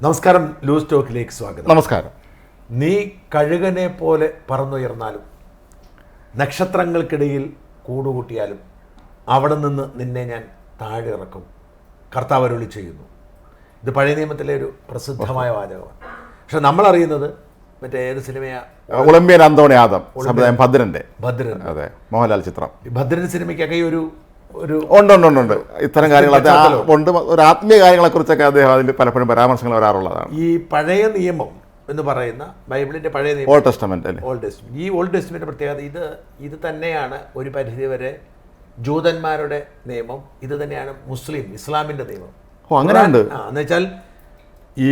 നമസ്കാരം, ലൂസ് ടോക്കിലേക്ക് സ്വാഗതം. നമസ്കാരം. നീ കഴുകനെ പോലെ പറന്നുയർന്നാലും നക്ഷത്രങ്ങൾക്കിടയിൽ കൂടുകൂട്ടിയാലും അവിടെ നിന്ന് നിന്നെ ഞാൻ താഴെ ഇറക്കും, കർത്താവ് അരുളി ചെയ്യുന്നു. ഇത് പഴയ നിയമത്തിലെ ഒരു പ്രസിദ്ധമായ വാചകമാണ്. പക്ഷെ നമ്മളറിയുന്നത് മറ്റേ ഏത് സിനിമയാ? ഒളിമ്പ്യൻ അന്തോണി ആദം, ഭദ്രന്റെ. അതെ, മോഹൻലാൽ ചിത്രം. ഭദ്രൻ സിനിമയ്ക്കൊക്കെ ഒരു ഉണ്ട് ഇത്തരം കാര്യങ്ങളൊക്കെ ഉണ്ട്. ഒരു ആത്മീയ കാര്യങ്ങളെ കുറിച്ചൊക്കെ അദ്ദേഹം അതിൽ പലപ്പോഴും പരാമർശങ്ങൾ വരാറുള്ളതാണ്. ഈ പഴയ നിയമം എന്ന് പറയുന്ന ബൈബിളിന്റെ പഴയ നിയമം, ഓൾഡ് ടെസ്റ്റമെന്റ് അല്ലേ? Old testament. ഈ ഓൾഡ് ടെസ്റ്റ്മെന്റ് പ്രത്യേകത ഇത് തന്നെയാണ് ഒരു പരിധിവരെ ജൂതന്മാരുടെ നിയമം, ഇത് തന്നെയാണ് ഇസ്ലാമിന്റെ നിയമം. അങ്ങനെയുണ്ട്. എന്ന് വെച്ചാൽ ഈ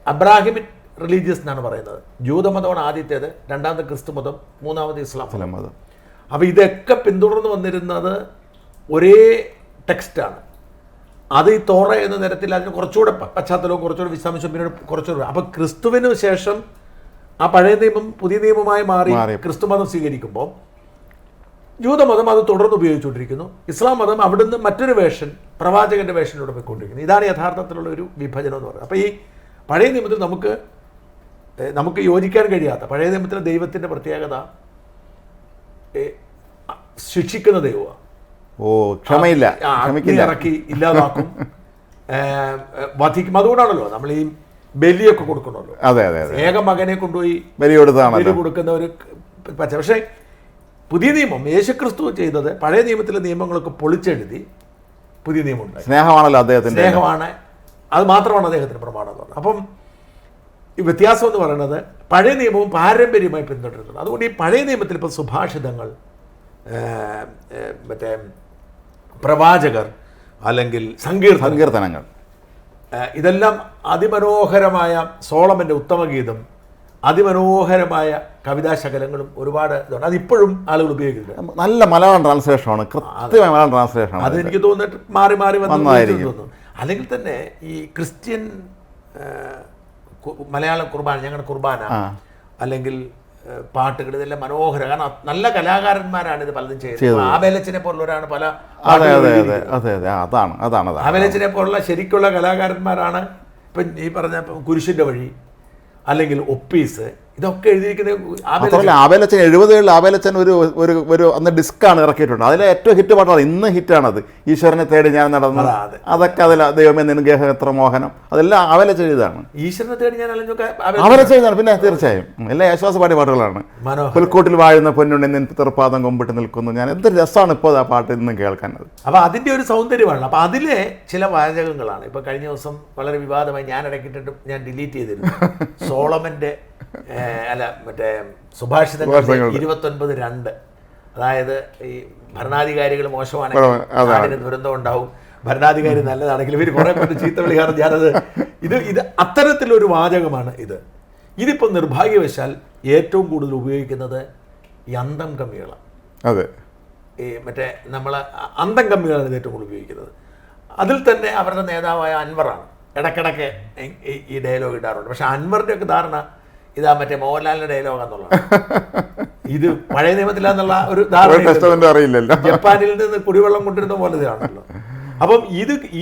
അബ്രാഹിമിൻ റിലീജിയസ് എന്നാണ് പറയുന്നത്. ജൂതമതമാണ് ആദ്യത്തേത്, രണ്ടാമത് ക്രിസ്തു മതം, മൂന്നാമത് ഇസ്ലാം മതം. അപ്പോൾ ഇതൊക്കെ പിന്തുടർന്ന് വന്നിരുന്നത് ഒരേ ടെക്സ്റ്റാണ്. അത് ഈ തോറ എന്ന തരത്തിൽ അതിന് കുറച്ചുകൂടെ പശ്ചാത്തലവും കുറച്ചുകൂടെ വിശദാംശം പിന്നീട് കുറച്ചുകൂടെ. അപ്പോൾ ക്രിസ്തുവിന് ശേഷം ആ പഴയ നിയമം പുതിയ നിയമമായി മാറി ക്രിസ്തു മതം സ്വീകരിക്കുമ്പോൾ ജൂതമതം അത് തുടർന്ന് ഉപയോഗിച്ചുകൊണ്ടിരിക്കുന്നു. ഇസ്ലാം മതം അവിടുന്ന് മറ്റൊരു വേഷൻ, പ്രവാചകന്റെ വേഷനിലൂടെ പോയിക്കൊണ്ടിരിക്കുന്നു. ഇതാണ് യഥാർത്ഥത്തിലുള്ള ഒരു വിഭജനം എന്ന് പറയുന്നത്. അപ്പോൾ ഈ പഴയ നിയമത്തിൽ നമുക്ക് യോജിക്കാൻ കഴിയാത്ത, പഴയ നിയമത്തിലെ ദൈവത്തിൻ്റെ പ്രത്യേകത ശിക്ഷിക്കുന്ന ദൈവമാണ്. ക്ഷമയില്ല, ഇറക്കി ഇല്ലാതാക്കും, വധിക്കും. അതുകൊണ്ടാണല്ലോ നമ്മൾ ഈ ബലിയൊക്കെ കൊടുക്കണമല്ലോ. ഏക മകനെ കൊണ്ടുപോയി ബലി കൊടുക്കുന്ന ഒരു പച്ച. പക്ഷേ പുതിയ നിയമം യേശുക്രിസ്തു ചെയ്തത് പഴയ നിയമത്തിലെ നിയമങ്ങളൊക്കെ പൊളിച്ചെഴുതി പുതിയ നിയമം ഉണ്ടായി. സ്നേഹമാണല്ലോ അദ്ദേഹത്തിന്, സ്നേഹമാണ്, അത് മാത്രമാണ് അദ്ദേഹത്തിന് പ്രമാണം എന്ന് പറഞ്ഞത്. അപ്പം ഈ വ്യത്യാസം എന്ന് പറയുന്നത് പഴയ നിയമവും പാരമ്പര്യമായി പിന്തുടരുന്നത്. അതുകൊണ്ട് ഈ പഴയ നിയമത്തിൽ ഇപ്പോൾ സുഭാഷിതങ്ങൾ, മറ്റേ പ്രവാചകർ, അല്ലെങ്കിൽ സങ്കീർത്തനങ്ങൾ, ഇതെല്ലാം അതിമനോഹരമായ സോളമൻ്റെ ഉത്തമഗീതം, അതിമനോഹരമായ കവിതാശകലങ്ങളും ഒരുപാട് ഇതാണ്. അതിപ്പോഴും ആളുകൾ ഉപയോഗിക്കുന്നുണ്ട്. നല്ല മലയാളം ട്രാൻസ്ലേഷനാണ്, കൃത്യമായ മലയാളം ട്രാൻസ്ലേഷനാണ്. അതെനിക്ക് തോന്നിട്ട് മാറി തോന്നുന്നു. അല്ലെങ്കിൽ തന്നെ ഈ ക്രിസ്ത്യൻ മലയാളം കുർബാന, ഞങ്ങളുടെ കുർബാന, അല്ലെങ്കിൽ പാട്ടുകൾ, ഇതെല്ലാം മനോഹരം. കാരണം നല്ല കലാകാരന്മാരാണ് ഇത് പലതും ചെയ്യുന്നത്. ആബേലച്ചനെ പോലുള്ളവരാണ് പല ആബേലച്ചനെ പോലുള്ള ശരിക്കുള്ള കലാകാരന്മാരാണ്. ഇപ്പം ഈ പറഞ്ഞ കുരിശിൻ്റെ വഴി, അല്ലെങ്കിൽ ഒപ്പീസ്, ഇതൊക്കെ എഴുതിയിരിക്കുന്നത് ആബേലച്ചൻ. 70-കളിൽ ആബേലച്ചൻ ഒരു അന്ന് ഡിസ്ക്കാണ് ഇറക്കിയിട്ടുണ്ട്. അതിലെ ഏറ്റവും ഹിറ്റ് പാട്ടാണ്, ഇന്ന് ഹിറ്റാണത്. ഈശ്വരനെ തേടി ഞാൻ നടന്നു, അതൊക്കെ അതിൽ ദൈവമേ നിനക്ക് എത്ര മോഹനം, അതെല്ലാം ആബേലച്ചൻ എഴുതാണ്. ഈശ്വരനെ തേടി ഞാൻ ആബേലച്ചൻ എഴുതാണ്. പിന്നെ തീർച്ചയായും എല്ലാം യേശുദാസ് പാടിയ പാട്ടുകളാണ്. പുൽക്കൂട്ടിൽ വാഴുന്ന പൊന്നുണ്ണി നിൻ തൃപ്പാദം കൊമ്പിട്ട് നിൽക്കുന്നു ഞാൻ. എന്തൊരു രസമാണ് ഇപ്പോൾ ആ പാട്ട് ഇന്നും കേൾക്കുന്നത്. അപ്പോൾ അതിൻ്റെ ഒരു സൗന്ദര്യമാണ്. അപ്പോൾ അതിലെ ചില വാചകങ്ങളാണ് ഇപ്പോൾ കഴിഞ്ഞ ദിവസം വളരെ വിവാദമായി ഞാൻ ഇടയ്ക്കിട്ടിട്ട് ഞാൻ ഡിലീറ്റ് ചെയ്തിരുന്നു. സോളമൻ്റെ മറ്റേ സുഭാഷിതങ്ങൾ 29:2. അതായത് ഈ ഭരണാധികാരികൾ മോശമാണെങ്കിൽ നാടിന് ദുരന്തം ഉണ്ടാവും, ഭരണാധികാരി നല്ലതാണെങ്കിൽ ഇവർ കുറെ കൊണ്ട് ചീത്ത വിളിക്കാറ്. ഇത് അത്തരത്തിലൊരു വാചകമാണ്. ഇതിപ്പോൾ നിർഭാഗ്യവശാൽ ഏറ്റവും കൂടുതൽ ഉപയോഗിക്കുന്നത് ഈ അന്തം കമ്മികളാണ്. അതെ, ഈ മറ്റേ നമ്മൾ അന്തം കമ്മികളാണ് ഇത് ഏറ്റവും കൂടുതൽ ഉപയോഗിക്കുന്നത്. അതിൽ തന്നെ അവരുടെ നേതാവായ അൻവറാണ് ഇടയ്ക്കിടയ്ക്ക് ഈ ഡയലോഗ് ഇടാറുണ്ട്. പക്ഷെ അൻവറിൻ്റെ ഒക്കെ ധാരണ ഇതാ മറ്റേ മോഹൻലാലിന്റെ ഡയലോഗ് എന്നുള്ളത്. ഇത് പഴയ നിയമത്തിലാന്നുള്ള ഒരു ധാരണ അറിയില്ലല്ലോ. ജപ്പാനിൽ നിന്ന് കുടിവെള്ളം കൊണ്ടിരുന്ന പോലെ ഇതാണല്ലോ. അപ്പം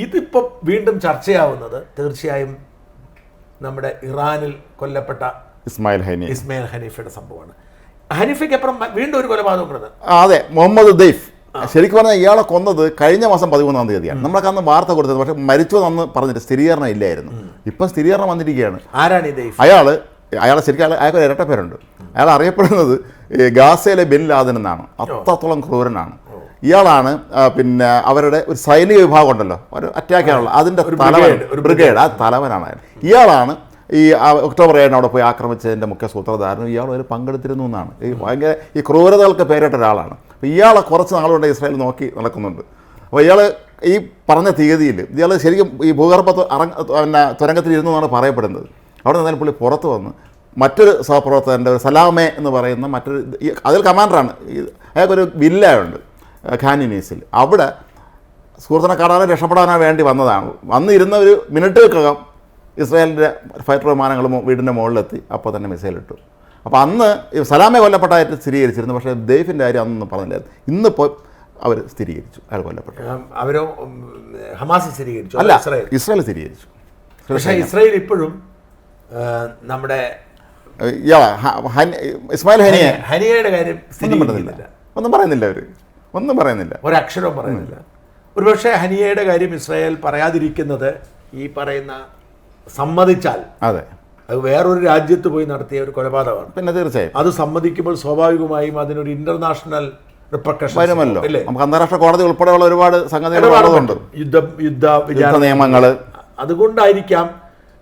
ഇതിപ്പോൾ വീണ്ടും ചർച്ചയാവുന്നത് തീർച്ചയായും നമ്മുടെ ഇറാനിൽ കൊല്ലപ്പെട്ട ഇസ്മായിൽ ഹനീഫയുടെ സംഭവമാണ്. ഹനീഫയ്ക്ക് അപ്പുറം വീണ്ടും ഒരു കൊലപാതകം നടന്നത്. അതെ, മുഹമ്മദ് ദൈഫ്. ശരിക്കും പറഞ്ഞാൽ ഇയാളെ കൊന്നത് കഴിഞ്ഞ മാസം 13-ാം തീയതിയാണ്. നമ്മളൊക്കെ അന്ന് വാർത്ത കൊടുത്തത്. പക്ഷെ മരിച്ചതെന്ന് പറഞ്ഞിട്ട് സ്ഥിരീകരണം ഇല്ലായിരുന്നു. ഇപ്പം സ്ഥിരീകരണം വന്നിരിക്കുകയാണ്. ആരാണ് ഈ ദൈഫ്? അയാളെ ശരിക്കും അയാൾക്ക് ഇരട്ട പേരുണ്ട്. അയാൾ അറിയപ്പെടുന്നത് ഗാസയിലെ ബിൻ ലാദൻ എന്നാണ്. അത്രത്തോളം ക്രൂരനാണ് ഇയാളാണ്. പിന്നെ അവരുടെ ഒരു സൈനിക വിഭാഗം ഉണ്ടല്ലോ, ഒരു അറ്റാക്ക് ചെയ്യാനുള്ള അതിൻ്റെ ബ്രിഗേഡ്, ആ തലവനാണ് അയാൾ. ഇയാളാണ് ഈ ഒക്ടോബർ 7 അവിടെ പോയി ആക്രമിച്ചതിൻ്റെ മുഖ്യ സൂത്രധാരനും. ഇയാൾ അതിൽ പങ്കെടുത്തിരുന്നു എന്നാണ്. ഭയങ്കര ഈ ക്രൂരതകൾക്ക് പേരിട്ട ഒരാളാണ്. അപ്പോൾ ഇയാളെ കുറച്ച് നാളുകൊണ്ട് ഇസ്രായേൽ നോക്കി നടക്കുന്നുണ്ട്. അപ്പോൾ ഇയാൾ ഈ പറഞ്ഞ തീയതിയിൽ ഇയാൾ ശരിക്കും ഈ ഭൂഗർഭ തുരങ്കത്തിലിരുന്നു എന്നാണ് പറയപ്പെടുന്നത്. അവിടെ നിന്നാലും പുള്ളി പുറത്ത് വന്ന് മറ്റൊരു സഹപ്രവർത്തകൻ്റെ ഒരു സലാമെ എന്ന് പറയുന്ന മറ്റൊരു, അതിൽ കമാൻഡറാണ്. അയാൾക്കൊരു വില്ലയുണ്ട് ഖാനിനീസിൽ. അവിടെ സുഹൃത്തിനെ കാണാതെ രക്ഷപ്പെടാനോ വേണ്ടി വന്നതാണ്. വന്നിരുന്ന ഒരു മിനിറ്റുകൾക്കകം ഇസ്രായേലിൻ്റെ ഫൈറ്റർ വിമാനങ്ങളും വീടിൻ്റെ മുകളിലെത്തി. അപ്പോൾ തന്നെ മിസൈലിട്ടു. അപ്പോൾ അന്ന് സലാമെ കൊല്ലപ്പെട്ടായിട്ട് സ്ഥിരീകരിച്ചിരുന്നു. പക്ഷേ ദൈഫിൻ്റെ കാര്യം അന്നൊന്നും പറഞ്ഞില്ലായിരുന്നു. ഇന്നിപ്പോൾ അവർ സ്ഥിരീകരിച്ചു, അയാൾ കൊല്ലപ്പെട്ടു. അവരോ ഹമാസ് സ്ഥിരീകരിച്ചു? അല്ല, ഇസ്രായേൽ സ്ഥിരീകരിച്ചു. പക്ഷേ ഇസ്രായേൽ ഇപ്പോഴും നമ്മുടെ ഇസ്മായിൽ ഹനിയയുടെ കാര്യം സ്ഥിരീകരിക്കുന്നില്ല, ഒന്നും പറയുന്നില്ല, അവർ ഒന്നും പറയുന്നില്ല, ഒരക്ഷരവും പറയുന്നില്ല. ഒരുപക്ഷെ ഹനിയയുടെ കാര്യം ഇസ്രായേൽ പറയാതിരിക്കുന്നത് ഈ പറയുന്ന സമ്മതിച്ചാൽ അതെ അത് വേറൊരു രാജ്യത്ത് പോയി നടത്തിയ ഒരു കൊലപാതകമാണ്. പിന്നെ തീർച്ചയായും അത് സമ്മതിക്കുമ്പോൾ സ്വാഭാവികമായും അതിനൊരു ഇന്റർനാഷണൽ റിപ്പർക്കഷൻ വരുമല്ലോ. നമുക്ക് അന്താരാഷ്ട്ര കോടതി ഉൾപ്പെടെയുള്ള ഒരുപാട് സംഗതികളുണ്ട്, യുദ്ധ നിയമങ്ങൾ. അതുകൊണ്ടായിരിക്കാം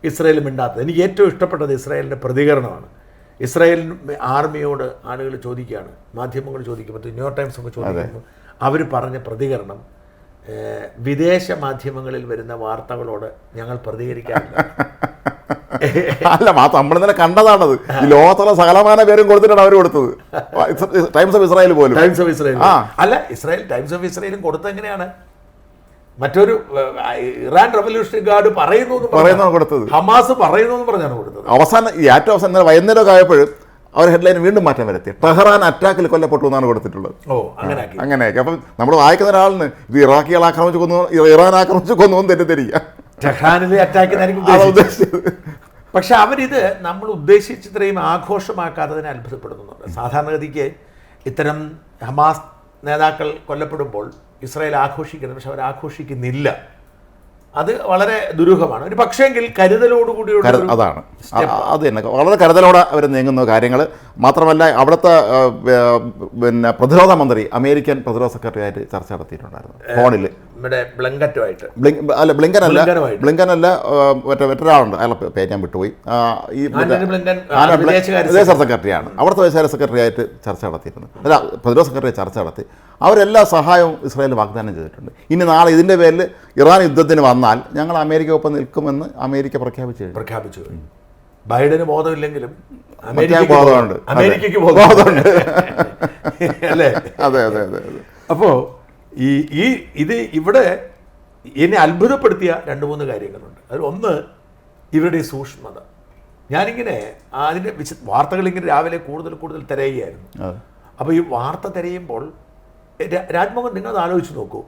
ഇസ്രായേൽ മിണ്ടാത്തത്. എനിക്ക് ഏറ്റവും ഇഷ്ടപ്പെട്ടത് ഇസ്രായേലിൻ്റെ പ്രതികരണമാണ്. ഇസ്രായേൽ ആർമിയോട് ആളുകൾ ചോദിക്കുകയാണ്, മാധ്യമങ്ങൾ ചോദിക്കുമ്പോൾ, ന്യൂയോർക്ക് ടൈംസ് ഒക്കെ ചോദിക്കുമ്പോൾ അവർ പറഞ്ഞ പ്രതികരണം, വിദേശ മാധ്യമങ്ങളിൽ വരുന്ന വാർത്തകളോട് ഞങ്ങൾ പ്രതികരിക്കാറില്ല. അല്ല, നമ്മൾ ഇന്നലെ കണ്ടതാണത്. ഈ ലോകത്തുള്ള സകലമാന പേരും കൊടുത്തിട്ടാണ് അവർ കൊടുത്തത്. ടൈംസ് ഓഫ് ഇസ്രായേൽ പോലും. ടൈംസ് ഓഫ് ഇസ്രായേൽ അല്ല, ടൈംസ് ഓഫ് ഇസ്രായേലും കൊടുത്തത് എങ്ങനെയാണ്? മറ്റൊരു ഇറാൻ റവല്യൂഷണറി ഗാർഡ് പറയുന്നു കൊടുത്തത്, ഹമാസ് പറയുന്നു എന്ന് പറഞ്ഞാണ് കൊടുത്തത്. അവസാനം ഏറ്റവും അവസാനം വൈകുന്നേരം ആയപ്പോഴും അവർ ഹെഡ്ലൈൻ വീണ്ടും മാറ്റം വരുത്തി, ടെഹ്റാൻ അറ്റാക്കിൽ കൊല്ലപ്പെട്ടു എന്നാണ് കൊടുത്തിട്ടുള്ളത്. അങ്ങനെയൊക്കെ. അപ്പം നമ്മൾ വായിക്കുന്ന ഒരാളിന് ഇത് ഇറാഖികൾ ആക്രമിച്ച് കൊന്നു, ഇറാൻ ആക്രമിച്ച് കൊന്നു എന്ന് തെറ്റിദ്ധരിക്കുക. ടെഹ്റാനിലെ അറ്റാക്ക് പക്ഷെ അവരിത് നമ്മൾ ഉദ്ദേശിച്ചത്രയും ആഘോഷമാക്കാത്തതിനെ അത്ഭുതപ്പെടുന്നുണ്ട്. സാധാരണഗതിക്ക് ഇത്തരം ഹമാസ് നേതാക്കൾ കൊല്ലപ്പെടുമ്പോൾ ഇസ്രായേൽ ആഘോഷിക്കുന്നത്, പക്ഷെ അവർ ആഘോഷിക്കുന്നില്ല. അത് വളരെ ദുരൂഹമാണ്. ഒരു പക്ഷേങ്കിൽ കരുതലോടുകൂടിയുള്ള അതാണ് അത് തന്നെ, വളരെ കരുതലോടെ അവർ നീങ്ങുന്ന കാര്യങ്ങൾ. മാത്രമല്ല അവിടുത്തെ പിന്നെ പ്രതിരോധ മന്ത്രി അമേരിക്കൻ പ്രതിരോധ സെക്രട്ടറി ആയിട്ട് ചർച്ച നടത്തിയിട്ടുണ്ടായിരുന്നു ഫോണിൽ. ബ്ലിങ്കൻ അല്ല മറ്റൊരാളുണ്ട്, അയാളെ പേര് ഞാൻ വിട്ടുപോയി. ഈ വിദേശകാര്യ സെക്രട്ടറിയാണ്, അവിടുത്തെ വിദേശകാര്യ സെക്രട്ടറി ആയിട്ട് ചർച്ച നടത്തിയിട്ടുണ്ട്. അല്ല, പ്രതിരോധ സെക്രട്ടറി ചർച്ച നടത്തി. അവരെല്ലാ സഹായവും ഇസ്രായേൽ വാഗ്ദാനം ചെയ്തിട്ടുണ്ട്. ഇനി നാളെ ഇതിൻ്റെ പേരിൽ ഇറാൻ യുദ്ധത്തിന് വന്നാൽ ഞങ്ങൾ അമേരിക്ക ഒപ്പം നിൽക്കുമെന്ന് അമേരിക്ക പ്രഖ്യാപിച്ചു. ബൈഡന് ബോധമില്ലെങ്കിലും ബോധമുണ്ട്, അമേരിക്കയ്ക്ക് ബോധമുണ്ട് അല്ലേ? അതെ അതെ അതെ. അപ്പോൾ ഇത് ഇവിടെ എന്നെ അത്ഭുതപ്പെടുത്തിയ 2-3 കാര്യങ്ങളുണ്ട്. അതിൽ ഒന്ന്, ഇവരുടെ ഈ സൂക്ഷ്മത. ഞാനിങ്ങനെ അതിൻ്റെ വാർത്തകളിങ്ങനെ രാവിലെ കൂടുതൽ തിരയുകയായിരുന്നു. അപ്പോൾ ഈ വാർത്ത തിരയുമ്പോൾ രാജ്മോഹൻ, നിങ്ങളത് ആലോചിച്ച് നോക്കൂ,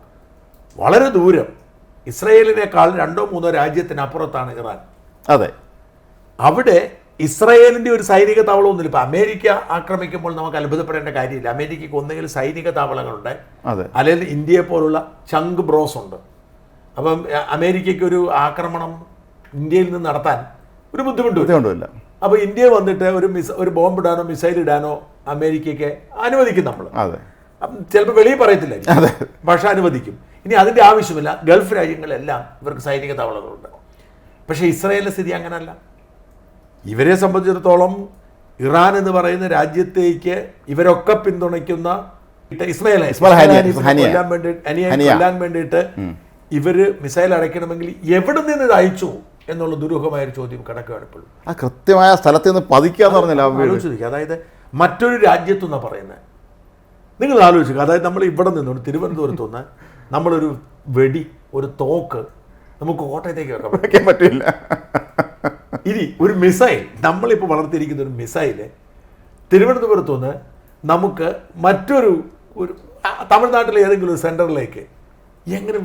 വളരെ ദൂരം ഇസ്രായേലിനേക്കാൾ 2-3 രാജ്യത്തിനപ്പുറത്താണ് ഇറാൻ. അതെ, അവിടെ ഇസ്രായേലിൻ്റെ ഒരു സൈനിക താവളമൊന്നുമില്ല. ഇപ്പം അമേരിക്ക ആക്രമിക്കുമ്പോൾ നമുക്ക് അത്ഭുതപ്പെടേണ്ട കാര്യമില്ല. അമേരിക്കയ്ക്ക് ഒന്നുകിൽ സൈനിക താവളങ്ങളുണ്ട്, അല്ലെങ്കിൽ ഇന്ത്യയെ പോലുള്ള ചങ്ക് ബ്രോസ് ഉണ്ട്. അപ്പം അമേരിക്കയ്ക്ക് ഒരു ആക്രമണം ഇന്ത്യയിൽ നിന്ന് നടത്താൻ ഒരു ബുദ്ധിമുട്ടില്ല. അപ്പോൾ ഇന്ത്യ വന്നിട്ട് ഒരു ബോംബ് ഇടാനോ മിസൈൽ ഇടാനോ അമേരിക്കയ്ക്ക് അനുവദിക്കും നമ്മൾ. ചിലപ്പോൾ വെളിയിൽ പറയത്തില്ല, പക്ഷെ അനുവദിക്കും. ഇനി അതിൻ്റെ ആവശ്യമില്ല. ഗൾഫ് രാജ്യങ്ങളെല്ലാം ഇവർക്ക് സൈനിക താവളങ്ങളുണ്ട്. പക്ഷേ ഇസ്രായേലിൻ്റെ സ്ഥിതി അങ്ങനല്ല. ഇവരെ സംബന്ധിച്ചിടത്തോളം ഇറാൻ എന്ന് പറയുന്ന രാജ്യത്തേക്ക് ഇവരൊക്കെ പിന്തുണയ്ക്കുന്ന കൊല്ലാൻ വേണ്ടിയിട്ട് ഇവര് മിസൈൽ അടയ്ക്കണമെങ്കിൽ എവിടെ നിന്ന് ഇത് അയച്ചു എന്നുള്ള ദുരൂഹമായൊരു ചോദ്യം കിടക്കുകയാണ് ഇപ്പോഴും. ആ കൃത്യമായ സ്ഥലത്ത് നിന്ന് പതിക്കാന്ന് പറഞ്ഞില്ല. അതായത് മറ്റൊരു രാജ്യത്തു നിന്നാണ് പറയുന്നത്. നിങ്ങൾ ആലോചിക്കുക, അതായത് നമ്മൾ ഇവിടെ നിന്നുകൊണ്ട് തിരുവനന്തപുരത്ത് നിന്ന് നമ്മളൊരു വെടി, ഒരു തോക്ക് നമുക്ക് കോട്ടയത്തേക്ക് വെക്കാൻ പറ്റില്ല. ഇനി ഒരു മിസൈൽ, നമ്മളിപ്പോൾ വളർത്തിയിരിക്കുന്ന ഒരു മിസൈല് തിരുവനന്തപുരത്ത് നിന്ന് നമുക്ക് മറ്റൊരു തമിഴ്നാട്ടിലെ ഏതെങ്കിലും ഒരു സെൻറ്ററിലേക്ക് എങ്ങനെ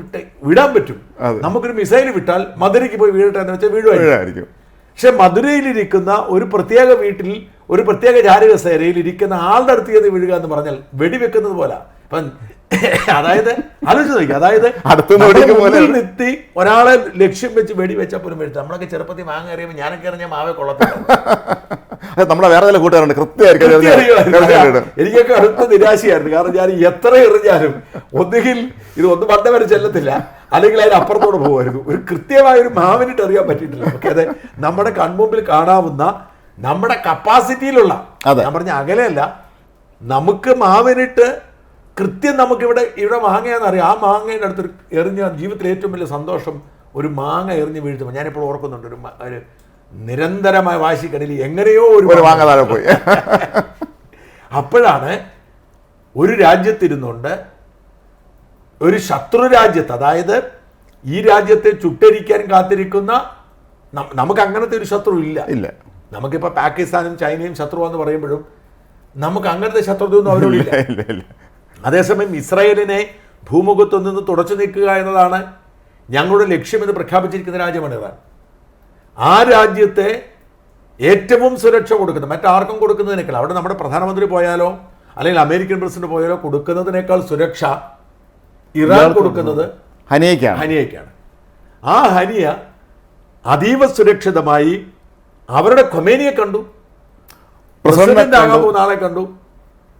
വിടാൻ പറ്റും? നമുക്കൊരു മിസൈൽ വിട്ടാൽ മധുരയ്ക്ക് പോയി വീഴട്ടെ എന്ന് വെച്ചാൽ വീഴുമായിരിക്കും. പക്ഷെ മധുരയിലിരിക്കുന്ന ഒരു പ്രത്യേക വീട്ടിൽ ഒരു പ്രത്യേക ജാലകസേരയിൽ ഇരിക്കുന്ന ആളുടെ അടുത്ത് ചെയ്ത് വീഴുക എന്ന് പറഞ്ഞാൽ വെടിവെക്കുന്നത് പോലെ. അപ്പം അതായത് ആലോചിച്ച് നോക്കി, അതായത് നിർത്തി ഒരാളെ ലക്ഷ്യം വെച്ച് വെടിവെച്ചാൽ പോലും വീഴ്ത്ത. നമ്മളൊക്കെ ചെറുപ്പത്തിൽ മാങ്ങ എറിയുമ്പോൾ ഞാനൊക്കെ എറിഞ്ഞാൽ മാവെ കൊള്ളത്തില്ല. നമ്മളെ വേറെ ചില കൂട്ടുകാരുണ്ട് എനിക്കൊക്കെ അടുത്ത നിരാശയായിരുന്നു. കാരണം ഞാൻ എത്ര എറിഞ്ഞാലും ഒന്നുകിൽ ഇത് പണ്ട വരെ ചെല്ലത്തില്ല, അല്ലെങ്കിൽ അതിന് അപ്പുറത്തോടെ പോകുമായിരുന്നു. ഒരു കൃത്യമായ ഒരു മാവിനിട്ട് അറിയാൻ പറ്റിയിട്ടില്ല. ഓക്കെ, അതെ, നമ്മുടെ കൺമുമ്പിൽ കാണാവുന്ന നമ്മുടെ കപ്പാസിറ്റിയിലുള്ള, ഞാൻ പറഞ്ഞ അകലെയല്ല, നമുക്ക് മാവിനിട്ട് കൃത്യം ഇവിടെ മാങ്ങയാണെന്നറിയാം. ആ മാങ്ങയുടെ അടുത്ത് എറിഞ്ഞ ജീവിതത്തിലെ ഏറ്റവും വലിയ സന്തോഷം ഒരു മാങ്ങ എറിഞ്ഞ് വീഴ്ത്തുമ്പോൾ ഞാനിപ്പോൾ ഓർക്കുന്നുണ്ട്. ഒരു നിരന്തരമായ വാശിക്കടയിൽ എങ്ങനെയോ ഒരു മാങ്ങ താഴെ പോയി. അപ്പോഴാണ് ഒരു രാജ്യത്തിരുന്നുകൊണ്ട് ഒരു ശത്രു രാജ്യത്ത്, അതായത് ഈ രാജ്യത്തെ ചുട്ടരിക്കാൻ കാത്തിരിക്കുന്ന, നമുക്ക് അങ്ങനത്തെ ഒരു ശത്രു ഇല്ല. നമുക്കിപ്പോൾ പാകിസ്ഥാനും ചൈനയും ശത്രുവാന്ന് പറയുമ്പോഴും നമുക്ക് അങ്ങനത്തെ ശത്രുതയൊന്നും അവരോടില്ല. അതേസമയം ഇസ്രായേലിനെ ഭൂമുഖത്തു നിന്ന് തുടച്ചു നീക്കുക എന്നതാണ് ഞങ്ങളുടെ ലക്ഷ്യമെന്ന് പ്രഖ്യാപിച്ചിരിക്കുന്ന രാജ്യമാണ് ഇറാൻ. ആ രാജ്യത്തെ ഏറ്റവും സുരക്ഷ കൊടുക്കുന്നത് മറ്റാർക്കും കൊടുക്കുന്നതിനേക്കാൾ, അവിടെ നമ്മുടെ പ്രധാനമന്ത്രി പോയാലോ അല്ലെങ്കിൽ അമേരിക്കൻ പ്രസിഡന്റ് പോയാലോ കൊടുക്കുന്നതിനേക്കാൾ സുരക്ഷ ഇറാൻ കൊടുക്കുന്നത് ഹനിയയ്ക്കാണ്. ആ ഹനിയ അതീവ സുരക്ഷിതമായി അവരുടെ ഖൊമേനിയെ കണ്ടു, പ്രസിഡന്റ് ആകാൻ പോകുന്ന ആളെ കണ്ടു,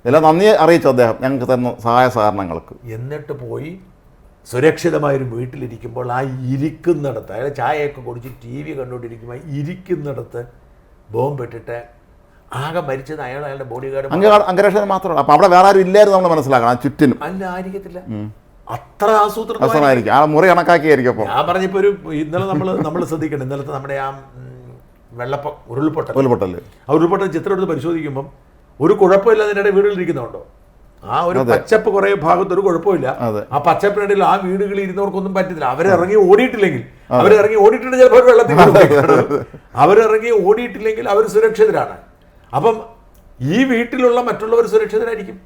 എല്ലാം നന്ദി അറിയിച്ചു അദ്ദേഹം ഞങ്ങൾക്ക് തന്ന സഹായ സഹകരണങ്ങൾക്ക്. എന്നിട്ട് പോയി സുരക്ഷിതമായൊരു വീട്ടിലിരിക്കുമ്പോൾ ആ ഇരിക്കുന്നിടത്ത്, അയാൾ ചായയൊക്കെ കുടിച്ച് ടി വി കണ്ടുകൊണ്ടിരിക്കുമ്പോൾ ഇരിക്കുന്നിടത്ത് ബോംബിട്ടിട്ട് ആകെ മരിച്ചത് അയാളുടെ ബോഡി ഗാർഡ് അംഗരക്ഷകൻ മാത്രമല്ല. അപ്പം അവിടെ വേറെ ആരും ഇല്ലായിരുന്നു നമ്മൾ മനസ്സിലാക്കണം. ചുറ്റിനും അല്ല, ആയിരിക്കത്തില്ല, അത്ര ആസൂത്രണം ആ മുറി കണക്കാക്കിയായിരിക്കും. അപ്പോൾ ഞാൻ പറഞ്ഞപ്പോൾ ഇന്നലെ നമ്മൾ ശ്രദ്ധിക്കണം, ഇന്നലത്തെ നമ്മുടെ ആ ഉരുൾപൊട്ടൽ ചിത്രം എടുത്ത് പരിശോധിക്കുമ്പം ഒരു കുഴപ്പമില്ല, അതിനിടെ വീടുകളിരിക്കുന്നുണ്ടോ? ആ ഒരു പച്ചപ്പ് കുറെ ഭാഗത്ത് ഒരു കുഴപ്പമില്ല. ആ പച്ചപ്പിനിടയിൽ ആ വീടുകളിൽ ഇരുന്നവർക്കൊന്നും പറ്റത്തില്ല. അവരിറങ്ങി ഓടിയിട്ടില്ലെങ്കിൽ ചിലപ്പോൾ വെള്ളത്തിൽ അവരിറങ്ങി ഓടിയിട്ടില്ലെങ്കിൽ അവർ സുരക്ഷിതരാണ്. അപ്പം ഈ വീട്ടിലുള്ള മറ്റുള്ളവർ സുരക്ഷിതരായിരിക്കും.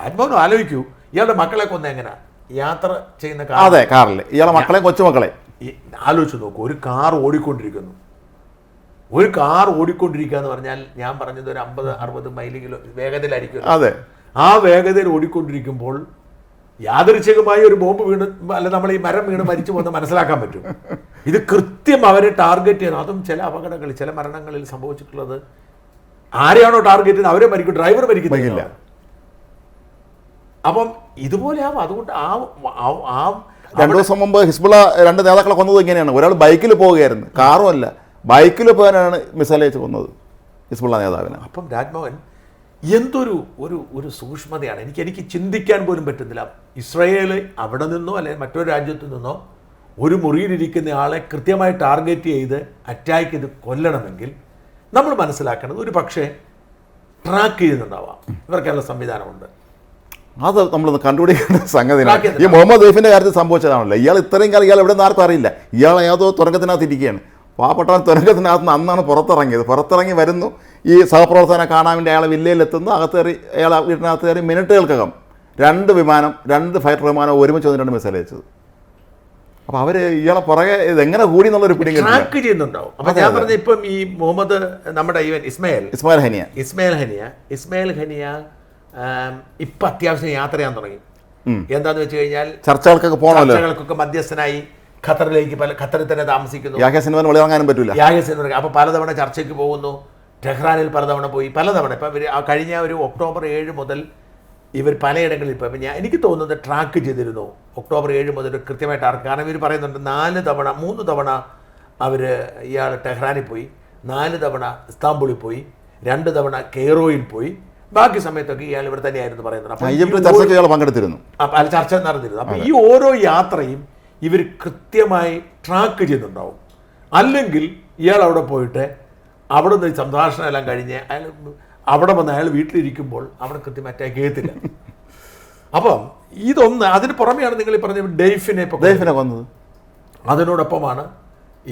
രാജ്മോഹൻ ആലോചിക്കൂ, ഇയാളുടെ മക്കളെ കൊന്ന എങ്ങനെ യാത്ര ചെയ്യുന്ന കാറിൽ ഇയാളെ മക്കളെ കൊച്ചുമക്കളെ ആലോചിച്ച് നോക്കൂ. ഒരു കാർ ഓടിക്കൊണ്ടിരിക്കുന്നു, ഒരു കാർ ഓടിക്കൊണ്ടിരിക്കുക എന്ന് പറഞ്ഞാൽ ഞാൻ പറഞ്ഞത് ഒരു 50-60 മൈൽ വേഗതയിലായിരിക്കും. അതെ, ആ വേഗതയിൽ ഓടിക്കൊണ്ടിരിക്കുമ്പോൾ യാദൃച്ഛികമായി ഒരു ബോംബ് വീണ് അല്ല നമ്മൾ ഈ മരം വീണ് മരിച്ചു പോകുന്ന മനസ്സിലാക്കാൻ പറ്റും. ഇത് കൃത്യം അവരെ ടാർഗറ്റ് ചെയ്യണം. അതും ചില അപകടങ്ങളിൽ, ചില മരണങ്ങളിൽ സംഭവിച്ചിട്ടുള്ളത് ആരെയാണോ ടാർഗറ്റ് ചെയ്യുന്നത് അവരെ മരിക്കും, ഡ്രൈവർ മരിക്കുന്നില്ല. അപ്പം ഇതുപോലെ ആവും. അതുകൊണ്ട് ആ 2 ദിവസം മുമ്പ് ഹിസ്ബുള്ള 2 നേതാക്കളെ കൊന്നത് ഇങ്ങനെയാണ്. ഒരാൾ ബൈക്കിൽ പോവുകയായിരുന്നു, കാറും അല്ല, ബൈക്കിൽ പോകാനാണ് മിസൈൽ അയച്ച് കൊന്നത് ഹിസ്ബുള്ള നേതാവിനെ. അപ്പം രാജ്മോഹൻ എന്തൊരു ഒരു സൂക്ഷ്മതയാണ്. എനിക്ക് ചിന്തിക്കാൻ പോലും പറ്റുന്നില്ല. ഇസ്രയേൽ അവിടെ നിന്നോ അല്ലെങ്കിൽ മറ്റൊരു രാജ്യത്തു നിന്നോ ഒരു മുറിയിലിരിക്കുന്ന ആളെ കൃത്യമായി ടാർഗറ്റ് ചെയ്ത് അറ്റാക്ക് ചെയ്ത് കൊല്ലണമെങ്കിൽ നമ്മൾ മനസ്സിലാക്കേണ്ടത് ഒരു പക്ഷേ ട്രാക്ക് ചെയ്യുന്നുണ്ടാവാം. ഇവർക്കുള്ള സംവിധാനമുണ്ട്. അത് നമ്മളൊന്ന് കണ്ടുപിടിക്കേണ്ട സംഗതിയാണ്. ഈ മുഹമ്മദ് ദൈഫിൻ്റെ കാര്യത്തിൽ സംഭവിച്ചതാണല്ലോ. ഇയാൾ ഇത്രയും കാലം ഇയാൾ എവിടെ നിന്ന് ആർക്കും അറിയില്ല. ഇയാൾ ഏതോ തുരങ്കത്തിനകത്ത് ഇരിക്കുകയാണ്. പാവപ്പെട്ടവൻ തുരങ്കത്തിനകത്ത് നിന്ന് അന്നാണ് പുറത്തിറങ്ങി വരുന്നു. ഈ സഹപ്രവർത്തകനെ കാണാൻ വേണ്ടി അയാളെ വില്ലയിലെത്തുന്നു. അകത്തേറി അയാളെ വീട്ടിനകത്ത് കയറി മിനിറ്റുകൾക്കകം 2 വിമാനം 2 ഫൈറ്റർ വിമാനം ഒരുമിച്ച് വന്നിട്ടാണ് മിസൈൽ അയച്ചത്. അപ്പോൾ അവർ ഇയാളെ പുറകെ ഇതെങ്ങനെ കൂടി എന്നുള്ളൊരു പിടി ട്രാക്ക് ചെയ്യുന്നുണ്ടാവും. അപ്പോൾ ഞാൻ പറഞ്ഞ ഇപ്പം ഈ മുഹമ്മദ് നമ്മുടെ ഈവൻ ഇസ്മായിൽ ഹനിയ ഇപ്പം അത്യാവശ്യം യാത്ര ചെയ്യാൻ തുടങ്ങി. എന്താന്ന് വെച്ച് കഴിഞ്ഞാൽ ചർച്ചകൾക്കൊക്കെ മധ്യസ്ഥനായി ഖത്തറിൽ തന്നെ താമസിക്കുന്നു. അപ്പൊ പലതവണ ചർച്ചയ്ക്ക് പോകുന്നു. ടെഹ്റാനിൽ പലതവണ പോയി. ഇപ്പം കഴിഞ്ഞ ഒരു ഒക്ടോബർ 7 മുതൽ ഇവർ പലയിടങ്ങളിൽ ഇപ്പം എനിക്ക് തോന്നുന്നത് ട്രാക്ക് ചെയ്തിരുന്നു. ഒക്ടോബർ 7 മുതൽ കൃത്യമായിട്ട് കാരണം ഇവർ പറയുന്നുണ്ട് 3 തവണ അവർ ഇയാൾ ടെഹ്റാനിൽ പോയി, 4 തവണ ഇസ്താംബുളിൽ പോയി, 2 തവണ കെയ്റോയിൽ പോയി. ബാക്കി സമയത്തൊക്കെ ഇയാൾ ഇവിടെ തന്നെയായിരുന്നു പറയുന്നത്. പങ്കെടുത്തിരുന്നു, ചർച്ച നടന്നിരുന്നു. അപ്പം ഈ ഓരോ യാത്രയും ഇവർ കൃത്യമായി ട്രാക്ക് ചെയ്യുന്നുണ്ടാവും. അല്ലെങ്കിൽ ഇയാൾ അവിടെ പോയിട്ട് അവിടെ നിന്ന് സംഭാഷണം എല്ലാം കഴിഞ്ഞ് അയാൾ അവിടെ വന്ന് അയാൾ വീട്ടിലിരിക്കുമ്പോൾ അവിടെ കൃത്യമായി അറ്റാക്ക് ചെയ്യത്തില്ല. അപ്പം ഇതൊന്ന് അതിന് പുറമെയാണ് നിങ്ങൾ ഈ പറഞ്ഞ ഡെയ്ഫിനെ കൊന്നത്. അതിനോടൊപ്പമാണ്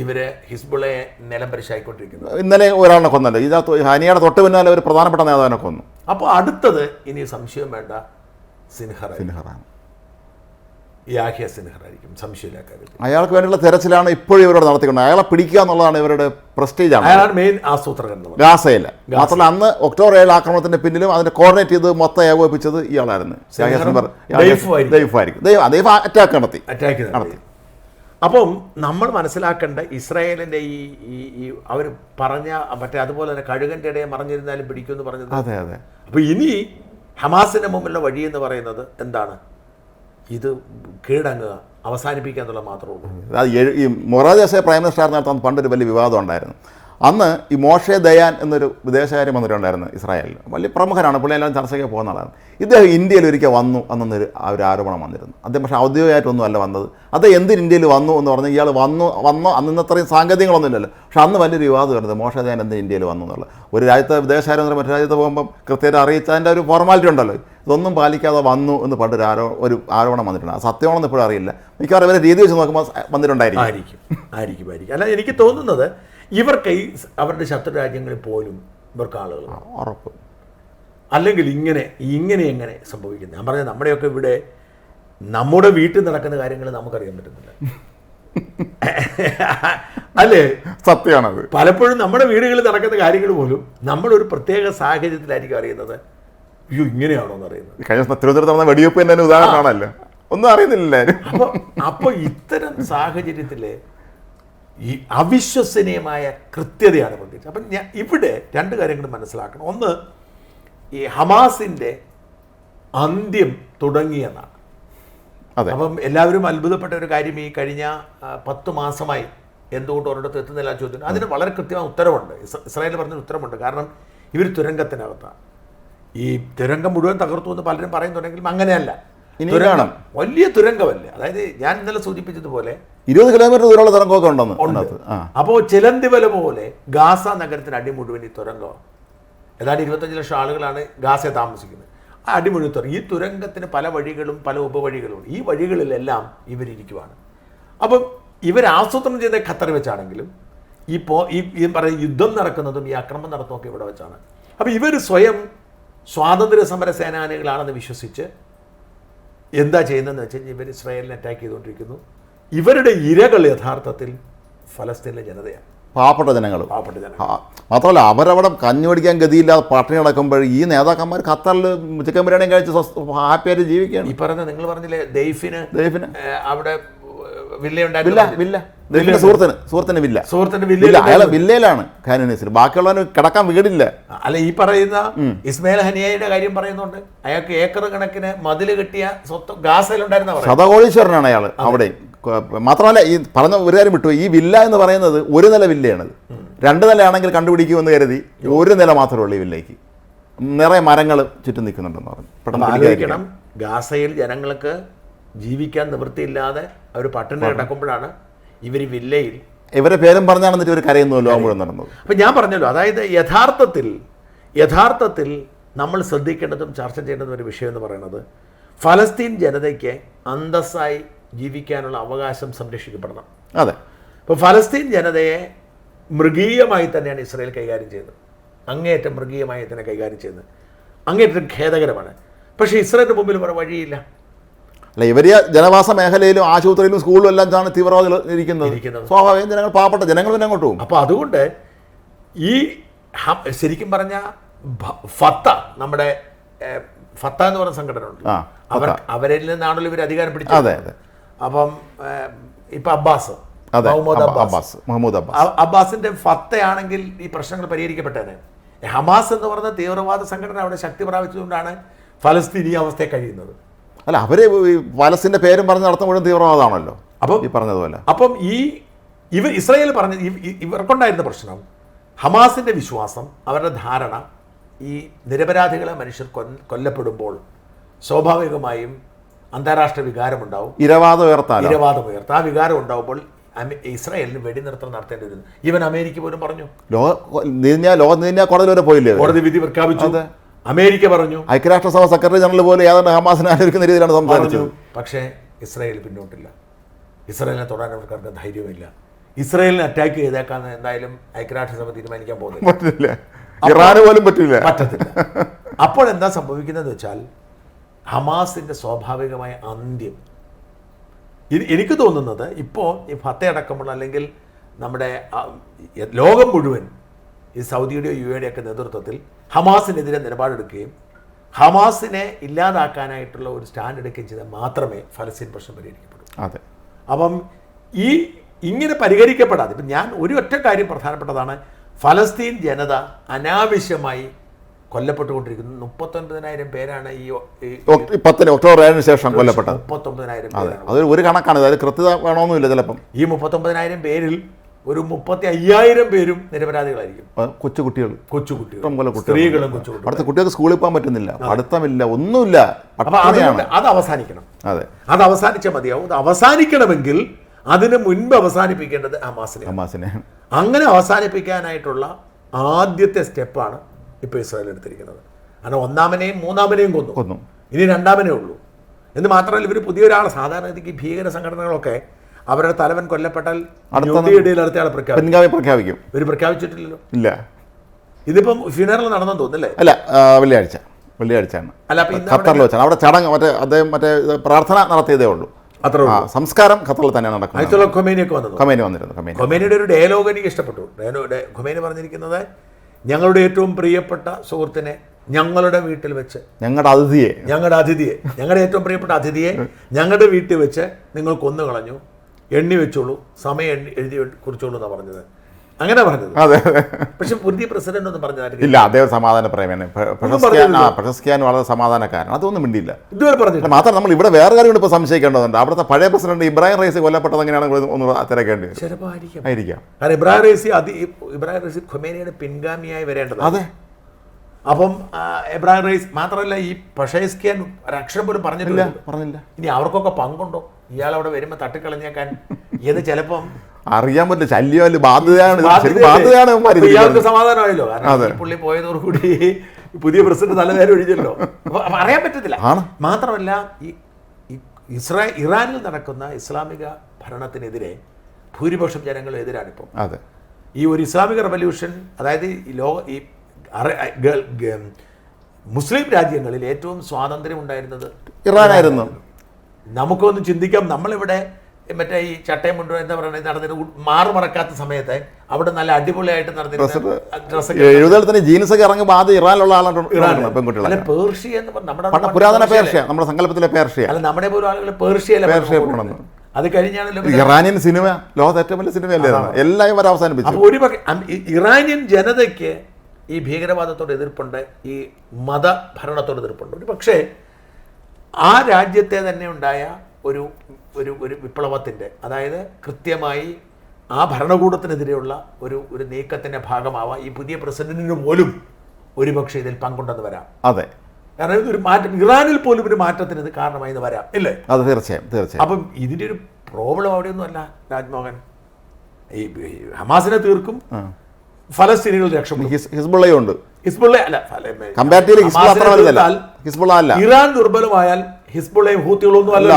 ഇവര് ഹിസ്ബുള്ളയെ നിലംപരിശായിക്കൊണ്ടിരിക്കുന്നത്. ഇന്നലെ ഒരാളിനെ കൊന്നല്ലോ. ഇതിനകത്ത് ഹനിയുടെ തൊട്ട് പിന്നാലെ ഒരു പ്രധാനപ്പെട്ട നേതാവിനെ കൊന്നു. അപ്പോൾ അടുത്തത് ഇനി സംശയം വേണ്ട സിൻഹറാണ്. യാഹ്യ സിൻഹറായിരിക്കും, സംശയമില്ല കാര്യത്തിൽ. അയാൾക്ക് വേണ്ടിയുള്ള തെരച്ചിലാണ് ഇപ്പോഴും ഇവരോട് നടത്തിക്കൊണ്ട്. അയാളെ പിടിക്കുക എന്നുള്ളതാണ് ഇവരുടെ പ്രസ്റ്റീജാണ്. അയാളാണ് മെയിൻ ആസൂത്രകൻ. ഗാസയില്ല മാത്രമല്ല അന്ന് ഒക്ടോബർ 7 ആക്രമണത്തിന്റെ പിന്നിലും അതിന്റെ കോർഡിനേറ്റ് ചെയ്ത് മൊത്തം ഏകോപിപ്പിച്ചത് ഇയാളായിരുന്നു. ദൈവം അറ്റാക്ക് നടത്തി. അപ്പം നമ്മൾ മനസ്സിലാക്കേണ്ട ഇസ്രായേലിന്റെ ഈ അവർ പറഞ്ഞ മറ്റേ അതുപോലെ തന്നെ കഴുകന്റെ ഇടയെ മറിഞ്ഞിരുന്നാലും പിടിക്കുമെന്ന് പറഞ്ഞത്. അതെ അതെ. അപ്പൊ ഇനി ഹമാസിന്റെ മുമ്പിലുള്ള വഴി എന്ന് പറയുന്നത് എന്താണ്? ഇത് കീഴടങ്ങുക, അവസാനിപ്പിക്കുക എന്നുള്ളത് മാത്രമേ ഉള്ളൂ. ഈ മൊറാദ് യസെ പ്രൈം മിനിസ്റ്റർ നടത്താൻ പണ്ടൊരു വലിയ വിവാദം ഉണ്ടായിരുന്നു. അന്ന് ഈ മോഷെ ദയാൻ എന്നൊരു വിദേശകാര്യ മന്ത്രി ഉണ്ടായിരുന്നു ഇസ്രായേലിൽ. വലിയ പ്രമുഖനാണ്, പുള്ളി എല്ലാം ചർച്ചയ്ക്ക് പോകുന്ന ആളാണ്. ഇദ്ദേഹം ഇന്ത്യയിൽ ഒരിക്കൽ വന്നു എന്നൊരു ആരോപണം വന്നിരുന്നു. അദ്ദേഹം പക്ഷേ ഔദ്യോഗികമായിട്ടൊന്നും അല്ല വന്നത്. അത് എന്തിന് ഇന്ത്യയിൽ വന്നു എന്ന് പറഞ്ഞാൽ ഇയാൾ വന്നോ അന്ന് അത്രയും സാങ്കേതികങ്ങളൊന്നും ഇല്ലല്ലോ. പക്ഷെ അന്ന് വലിയൊരു വിവാദം വരുന്നത് മോഷെ ദയാൻ എന്തിന് ഇന്ത്യയിൽ വന്നു എന്നുള്ളത്. ഒരു രാജ്യത്തെ വിദേശകാര്യമന്ത്രി മറ്റു രാജ്യത്ത് പോകുമ്പം കൃത്യമായിട്ട് അറിയിച്ചതിൻ്റെ ഒരു ഫോർമാലിറ്റി ഉണ്ടല്ലോ. ഇതൊന്നും പാലിക്കാതെ വന്നു എന്ന് പണ്ട് ഒരു ആരോപണം വന്നിട്ടുണ്ട്. അത് സത്യമാണെന്ന് ഇപ്പോഴും അറിയില്ല. മിക്കവാറും ഇവരെ രീതി വെച്ച് നോക്കുമ്പോൾ വന്നിട്ടുണ്ടായിരിക്കും. അല്ല, എനിക്ക് തോന്നുന്നത് ഇവർക്ക് ഈ അവരുടെ ശത്രു രാജ്യങ്ങളിൽ പോലും ഇവർക്ക് ആളുകൾ ഉറപ്പ്. അല്ലെങ്കിൽ ഇങ്ങനെ എങ്ങനെ സംഭവിക്കുന്നത്? ഞാൻ പറഞ്ഞത് നമ്മുടെയൊക്കെ ഇവിടെ നമ്മുടെ വീട്ടിൽ നടക്കുന്ന കാര്യങ്ങൾ നമുക്കറിയാൻ പറ്റുന്നില്ല. അല്ലേ? സത്യമാണത്. പലപ്പോഴും നമ്മുടെ വീടുകളിൽ നടക്കുന്ന കാര്യങ്ങൾ പോലും നമ്മളൊരു പ്രത്യേക സാഹചര്യത്തിലായിരിക്കും അറിയുന്നത്. അയ്യോ, ഇങ്ങനെയാണോ എന്ന് അറിയുന്നത്. കഴിഞ്ഞ തിരുവനന്തപുരത്ത് നടന്ന വെടിവെപ്പ് തന്നെ ഉദാഹരണമാണല്ലോ. ഒന്നും അറിയുന്നില്ല. അപ്പോൾ ഇത്തരം സാഹചര്യത്തില് ഈ അവിശ്വസനീയമായ കൃത്യതയാണ് പ്രത്യേകിച്ച്. അപ്പം ഇവിടെ രണ്ട് കാര്യങ്ങൾ മനസ്സിലാക്കണം. ഒന്ന്, ഈ ഹമാസിന്റെ അന്ത്യം തുടങ്ങിയെന്നാണ്. അപ്പം എല്ലാവരും അത്ഭുതപ്പെട്ട ഒരു കാര്യം, ഈ കഴിഞ്ഞ 10 മാസമായി എന്തുകൊണ്ട് ഒരിടത്ത് എത്തുന്നില്ല ചോദ്യം, അതിന് വളരെ കൃത്യമായ ഉത്തരവുണ്ട്. ഇസ്രായേൽ പറഞ്ഞ ഉത്തരവുണ്ട്. കാരണം ഇവർ തുരങ്കത്തിനകത്താണ്. ഈ തുരങ്കം മുഴുവൻ തകർത്തു എന്ന് പലരും പറയുന്നുണ്ടെങ്കിലും അങ്ങനെയല്ല. തുരങ്കം വലിയ തുരങ്കമല്ലേ. അതായത് ഞാൻ ഇന്നലെ സൂചിപ്പിച്ചതുപോലെ 20 കിലോമീറ്റർ ദൂരമുള്ള തുരങ്കമൊക്കെ ഉണ്ടെന്ന്. അപ്പോൾ ചിലന്തിവല പോലെ ഗാസ നഗരത്തിന് അടിമുഴുവൻ ഈ തുരങ്കമാണ്. ഏതാണ്ട് 25 ലക്ഷം ആളുകളാണ് ഗാസയെ താമസിക്കുന്നത്. ആ അടിമുഴുവൻ തുരങ്കം. ഈ തുരങ്കത്തിന് പല വഴികളും പല ഉപവഴികളും. ഈ വഴികളിലെല്ലാം ഇവരിയ്ക്കുവാണ്. അപ്പം ഇവർ ആസൂത്രണം ചെയ്ത ഖത്തർ വെച്ചാണെങ്കിലും ഈ പറയുന്ന യുദ്ധം നടക്കുന്നതും ഈ ആക്രമണം നടത്തുന്നതൊക്കെ ഇവിടെ വെച്ചാണ്. അപ്പം ഇവർ സ്വയം സ്വാതന്ത്ര്യ സമര സേനാനികളാണെന്ന് വിശ്വസിച്ച് എന്താ ചെയ്യുന്നതെന്ന് വെച്ച് കഴിഞ്ഞാൽ ഇവർ ഇസ്രായേലിനെ അറ്റാക്ക് ചെയ്തുകൊണ്ടിരിക്കുന്നു. ഇവരുടെ ഇരകൾ യഥാർത്ഥത്തിൽ ഫലസ്തീനിലെ ജനതയാണ്, പാവപ്പെട്ട ജനങ്ങൾ. മാത്രമല്ല അവരവിടെ കഞ്ഞി പഠിക്കാൻ ഗതിയില്ലാതെ പട്ടിണി കിടക്കുമ്പോൾ ഈ നേതാക്കന്മാർ ഖത്തറിൽ ചിക്കൻ ബിരിയാണിയും കഴിച്ച് ഹാപ്പിയായിട്ട് ജീവിക്കുകയാണ്. ഈ പറഞ്ഞ നിങ്ങൾ പറഞ്ഞില്ലേ ദൈഫിന് അവിടെ അയാളെ വില്ലയിലാണ് ഖാനീസിൽ. ബാക്കിയുള്ളവന് കിടക്കാൻ വീടില്ല. അല്ല, ഈ പറയുന്ന ഇസ്മായിൽ ഹനിയയുടെ കാര്യം പറയുന്നുണ്ട്. അയാൾക്ക് ഏക്കർ കണക്കിന് മതില് കെട്ടിയ സ്വത്ത് ഗാസയിലുണ്ടായിരുന്ന ശതകോടീശ്വരനാണ് അയാൾ അവിടെ. മാത്രമല്ല ഈ പറഞ്ഞ ഒരു കാര്യം വിട്ടു, ഈ വില്ല എന്ന് പറയുന്നത് ഒരു നില വില്ലയാണത്. 2 നിലയാണെങ്കിൽ കണ്ടുപിടിക്കുമെന്ന് കരുതി 1 നില മാത്രമേ ഉള്ളൂ ഈ വില്ലയ്ക്ക്. നിറയെ മരങ്ങൾ ചുറ്റും നിൽക്കുന്നുണ്ടെന്ന് പറഞ്ഞു. ആലോചിക്കണം, ഗാസയിൽ ജനങ്ങൾക്ക് ജീവിക്കാൻ നിവൃത്തിയില്ലാതെ അവർ പട്ടിണി കിടക്കുമ്പോഴാണ് ഇവർ വില്ലയിൽ ഇവരെ പേരും പറഞ്ഞാണ് എന്നിട്ട് ഇവർ കരയുന്നല്ലോ മുഴുവൻ നടന്നത്. അപ്പം ഞാൻ പറഞ്ഞല്ലോ, അതായത് യഥാർത്ഥത്തിൽ നമ്മൾ ശ്രദ്ധിക്കേണ്ടതും ചർച്ച ചെയ്യേണ്ടതും ഒരു വിഷയം എന്ന് പറയുന്നത്, ഫലസ്തീൻ ജനതയ്ക്ക് അന്തസ്സായി ജീവിക്കാനുള്ള അവകാശം സംരക്ഷിക്കപ്പെടണം. അതെ. ഇപ്പോൾ ഫലസ്തീൻ ജനതയെ മൃഗീയമായി തന്നെയാണ് ഇസ്രായേൽ കൈകാര്യം ചെയ്തത്. അങ്ങേയറ്റം മൃഗീയമായി തന്നെ കൈകാര്യം ചെയ്യുന്നത് അങ്ങേയറ്റം ഖേദകരമാണ്. പക്ഷേ ഇസ്രായേലിന് മുമ്പിൽ വേറെ വഴിയില്ല. അല്ല, ഇവർ ജനവാസ മേഖലയിലും ആശുപത്രിയിലും സ്കൂളിലും എല്ലാം ആണ് തീവ്രവാദികൾ ഇരിക്കുന്നത്. സ്വാഭാവികം ജനങ്ങൾ, പാവപ്പെട്ട ജനങ്ങൾ തന്നെ അങ്ങോട്ട് പോകും. അപ്പോൾ അതുകൊണ്ട് ഈ ശരിക്കും പറഞ്ഞ ഫത്ത, നമ്മുടെ ഫത്ത എന്ന് പറയുന്ന സംഘടന ഉണ്ട്, അവരിൽ നിന്നാണല്ലോ ഇവർ അധികാരം പിടിച്ചത്. അതെ അതെ. അപ്പം ഇപ്പം മഹ്മൂദ് അബ്ബാസിന്റെ ഫത്തയാണെങ്കിൽ ഈ പ്രശ്നങ്ങൾ പരിഹരിക്കപ്പെട്ടേനെ. ഹമാസ് എന്ന് പറയുന്ന തീവ്രവാദ സംഘടന അവിടെ ശക്തി പ്രാപിച്ചതുകൊണ്ടാണ് ഫലസ്തീൻ ഈ അവസ്ഥയെ കഴിയുന്നത്. അല്ല, അവര് ഫലസ്തീന്റെ പേരും പറഞ്ഞ് നടത്തുന്ന മുഴുവൻ തീവ്രവാദമാണല്ലോ. അപ്പം ഈ പറഞ്ഞതുപോലെ അപ്പം ഇസ്രായേൽ പറഞ്ഞ ഇവർക്കുണ്ടായിരുന്ന പ്രശ്നം, ഹമാസിന്റെ വിശ്വാസം, അവരുടെ ധാരണ, ഈ നിരപരാധികളെ മനുഷ്യർ കൊല്ലപ്പെടുമ്പോൾ സ്വാഭാവികമായും അന്താരാഷ്ട്ര വികാരമുണ്ടാവും, ഇരവാദം ഉയർത്ത. ആ വികാരം ഉണ്ടാവുമ്പോൾ ഇസ്രായേലിന് വെടിനിർത്തൽ നടത്തേണ്ടി വരുന്നു. ഈവൻ അമേരിക്ക പോലും പറഞ്ഞു, കോടതി വിധി പ്രഖ്യാപിച്ചു, അമേരിക്ക പറഞ്ഞു, ഐക്യരാഷ്ട്രസഭ സെക്രട്ടറി ജനറൽ പോലെ യാതൊരു ഹമാസിനെ ആലോചിക്കുന്ന രീതിയിലാണ് സംസാരിച്ചത്. പക്ഷേ ഇസ്രായേൽ പിന്നോട്ടില്ല. ഇസ്രായേലിനെ തൊടാൻ അവർക്ക് ധൈര്യമില്ല. ഇസ്രായേലിനെ അറ്റാക്ക് ചെയ്തേക്കാന്ന് എന്തായാലും ഐക്യരാഷ്ട്രസഭ തീരുമാനിക്കാൻ പോകുന്നില്ല. ഇറാന് പോലും പറ്റില്ല. അപ്പോൾ എന്താ സംഭവിക്കുന്നതെന്ന് വെച്ചാൽ ഹമാസിന്റെ സ്വാഭാവികമായ അന്ത്യം. എനിക്ക് തോന്നുന്നത് ഇപ്പോൾ ഈ ഫത്തയടക്കമുള്ള, അല്ലെങ്കിൽ നമ്മുടെ ലോകം മുഴുവൻ ഈ സൗദിയുടെ UAE ഒക്കെ നേതൃത്വത്തിൽ ഹമാസിനെതിരെ നിലപാടെടുക്കുകയും ഹമാസിനെ ഇല്ലാതാക്കാനായിട്ടുള്ള ഒരു സ്റ്റാൻഡ് എടുക്കുകയും ചെയ്താൽ മാത്രമേ ഫലസ്തീൻ പ്രശ്നം പരിഹരിക്കപ്പെടൂ. അതെ. അപ്പം ഇങ്ങനെ പരിഹരിക്കപ്പെടാതെ, ഇപ്പം ഞാൻ ഒരു ഒറ്റ കാര്യം പ്രധാനപ്പെട്ടതാണ്, ഫലസ്തീൻ ജനത അനാവശ്യമായി കൊല്ലപ്പെട്ടുകൊണ്ടിരിക്കുന്നു. 39,000 പേരാണ് ഈ ഒക്ടോബർ 7 ശേഷം കൊല്ലപ്പെട്ടത്. 39,000 അത് ഒരു കണക്കാണ്, അതായത് കൃത്യത വേണമെന്നില്ല. ചിലപ്പം ഈ 39,000 പേരിൽ ഒരു 35,000 പേരും നിരപരാധികളായിരിക്കും. കൊച്ചുകുട്ടികൾ, സ്ത്രീകളും അടുത്ത കുട്ടികൾക്ക് സ്കൂളിൽ പോകാൻ പറ്റുന്നില്ല, പഠിത്തമില്ല, ഒന്നുമില്ല. അത് അവസാനിക്കണം. അതെ, അത് അവസാനിച്ചാൽ മതിയാവും. അത് അവസാനിക്കണമെങ്കിൽ അതിന് മുൻപ് അവസാനിപ്പിക്കേണ്ടത് ഹമാസിനെ. അങ്ങനെ അവസാനിപ്പിക്കാനായിട്ടുള്ള ആദ്യത്തെ സ്റ്റെപ്പാണ് ഇപ്പോൾ ഇസ്രായേൽ എടുത്തിരിക്കുന്നത്. കാരണം 1-ാമനെയും 3-ാമനെയും കൊന്നു, ഇനി 2-ാമനേ ഉള്ളൂ. എന്ന് മാത്രമല്ല, ഇവർ പുതിയൊരാൾ, സാധാരണ ഈ ഭീകര സംഘടനകളൊക്കെ അവരുടെ തലവൻ കൊല്ലപ്പെട്ടാൽ അടുത്തയാളെ പ്രഖ്യാപിക്കും. ഇവർ പ്രഖ്യാപിച്ചിട്ടില്ലല്ലോ. ഇല്ല. ഇതിപ്പം ഫ്യൂണറൽ നടന്നെന്ന് തോന്നുന്നില്ലേ? അല്ല, വെള്ളിയാഴ്ചയാണ്. അല്ല, ഖത്തറിൽ വെച്ചാണ്. അവിടെ ചടങ്ങ് അദ്ദേഹം പ്രാർത്ഥന നടത്തിയതേ ഉള്ളൂ. അത്രേ ഉള്ളൂ. സംസ്കാരം ഖത്തറിൽ തന്നെ നടക്കുന്നത്. ആയത്തുള്ള ഖൊമേനിയൊക്കെ വന്നത്. ഖൊമേനി വന്നിരുന്നു. ഖൊമേനിയുടെ ഒരു ഡയലോഗ് എനിക്ക് ഇഷ്ടപ്പെട്ടു. ഖൊമേനി പറഞ്ഞിരിക്കുന്നത്, ഞങ്ങളുടെ ഏറ്റവും പ്രിയപ്പെട്ട സുഹൃത്തിനെ ഞങ്ങളുടെ വീട്ടിൽ വെച്ച്, ഞങ്ങളുടെ അതിഥിയെ ഞങ്ങളുടെ ഏറ്റവും പ്രിയപ്പെട്ട അതിഥിയെ ഞങ്ങളുടെ വീട്ടിൽ വെച്ച് നിങ്ങൾ കൊന്നു കളഞ്ഞു, എണ്ണി വെച്ചോളൂ, സമയം എഴുതി കുറിച്ചോളൂ എന്നാണ് പറഞ്ഞത്. അങ്ങനെ പറഞ്ഞത്. പക്ഷെ പുതിയ പ്രസിഡന്റ് ഒന്നും പറഞ്ഞില്ല. അദ്ദേഹം സമാധാന പ്രേമയാണ്. പ്രശസ്തിയാൻ വളരെ സമാധാനക്കാരൻ. അതൊന്നും മിണ്ടിയില്ല ഇതുവരെ പറഞ്ഞില്ല. മാത്രം നമ്മൾ ഇവിടെ വേറെ കാര്യം ഇപ്പോൾ സംശയിക്കേണ്ടതുണ്ട്. അവിടുത്തെ പഴയ പ്രസിഡന്റ് ഇബ്രാഹിം റൈസി കൊല്ലപ്പെട്ടത് എങ്ങനെയാണ് ഒന്ന് തിരക്കേണ്ടി ആയിരിക്കാം. കാരണം ഇബ്രാഹിം റൈസി ഖൊമേനിയുടെ പിൻഗാമിയായി വരേണ്ടത്. അതെ. അപ്പം ഇബ്രാഹിം റൈസ് മാത്രമല്ല, ഈ പഷേസ്കിയാൻ ഒരക്ഷരം പോലും പറഞ്ഞില്ല. ഇനി അവർക്കൊക്കെ പങ്കുണ്ടോ ഇയാൾ അവിടെ വരുമ്പോൾ തട്ടിക്കളഞ്ഞേക്കാൻ? ഇത് ചിലപ്പം അറിയാൻ പറ്റില്ല. ശല്യം ബാധ്യതയാണ്. ഇയാൾക്ക് സമാധാനമായല്ലോ, കാരണം പുള്ളി പോയതോടുകൂടി പുതിയ പ്രസിഡന്റ് നല്ല നേരം ഒഴിഞ്ഞല്ലോ. അപ്പൊ അറിയാൻ പറ്റത്തില്ല. മാത്രമല്ല, ഈ ഇറാനിൽ നടക്കുന്ന ഇസ്ലാമിക ഭരണത്തിനെതിരെ ഭൂരിപക്ഷം ജനങ്ങൾ എതിരാണിപ്പോൾ. അതെ. ഈ ഒരു ഇസ്ലാമിക റവല്യൂഷൻ, അതായത് ഈ മുസ്ലിം രാജ്യങ്ങളിൽ ഏറ്റവും സ്വാതന്ത്ര്യം ഉണ്ടായിരുന്നത് ഇറാനായിരുന്നു. നമുക്കൊന്ന് ചിന്തിക്കാം, നമ്മളിവിടെ മറ്റേ ഈ ചട്ടയും മുണ്ടും എന്താ പറയുന്നത് നടന്നിട്ട് മാറുമറക്കാത്ത സമയത്ത് അവിടെ നല്ല അടിപൊളിയായിട്ട് നടന്നിരുന്ന ജീൻസൊക്കെ ഇറങ്ങുമ്പോൾ ആദ്യം ഇറാനിലുള്ള ആളാണ് പെൺകുട്ടികൾ. പേർഷ്യ എന്ന് പറഞ്ഞാൽ പുരാതന പേർഷ്യ, നമ്മുടെ സങ്കല്പത്തിലെ പേർഷ്യ. അല്ല, നമ്മുടെ പോലും ആളുകൾ പേർഷ്യയിലെ. അത് കഴിഞ്ഞാണല്ലോ ഇറാനിയൻ സിനിമ ലോകത്തെ ഏറ്റവും വലിയ സിനിമയല്ലേ, എല്ലാം വരെ അവസാനിപ്പിച്ചു. അപ്പോൾ ഒരുപക്ഷെ ഇറാനിയൻ ജനതയ്ക്ക് ഈ ഭീകരവാദത്തോട് എതിർപ്പുണ്ട്, ഈ മതഭരണത്തോട് എതിർപ്പുണ്ട്. ഒരു പക്ഷേ ആ രാജ്യത്തെ തന്നെ ഉണ്ടായ ഒരു ഒരു ഒരു വിപ്ലവത്തിൻ്റെ, അതായത് കൃത്യമായി ആ ഭരണകൂടത്തിനെതിരെയുള്ള ഒരു നീക്കത്തിൻ്റെ ഭാഗമാവാം ഈ പുതിയ പ്രസിഡന്റിന് പോലും ഒരുപക്ഷെ ഇതിൽ പങ്കുണ്ടെന്ന് വരാം. അതെ. കാരണം ഇതൊരു മാറ്റം, ഇറാനിൽ പോലും ഒരു മാറ്റത്തിന് ഇത് കാരണമായി എന്ന് വരാം, ഇല്ലേ? അത് തീർച്ചയായും. അപ്പം ഇതിൻ്റെ ഒരു പ്രോബ്ലം അവിടെയൊന്നും അല്ല രാജ്മോഹൻ. ഈ ഹമാസിനെ തീർക്കും, ഫലസ്തീനികൾ രക്ഷപ്പെടും. ഹിസ്ബുള്ളയുണ്ട്. ഇറാൻ ദുർബലമായാൽ ഹിസ്ബുള്ളയും ഹൂത്തികളൊന്നും അല്ല.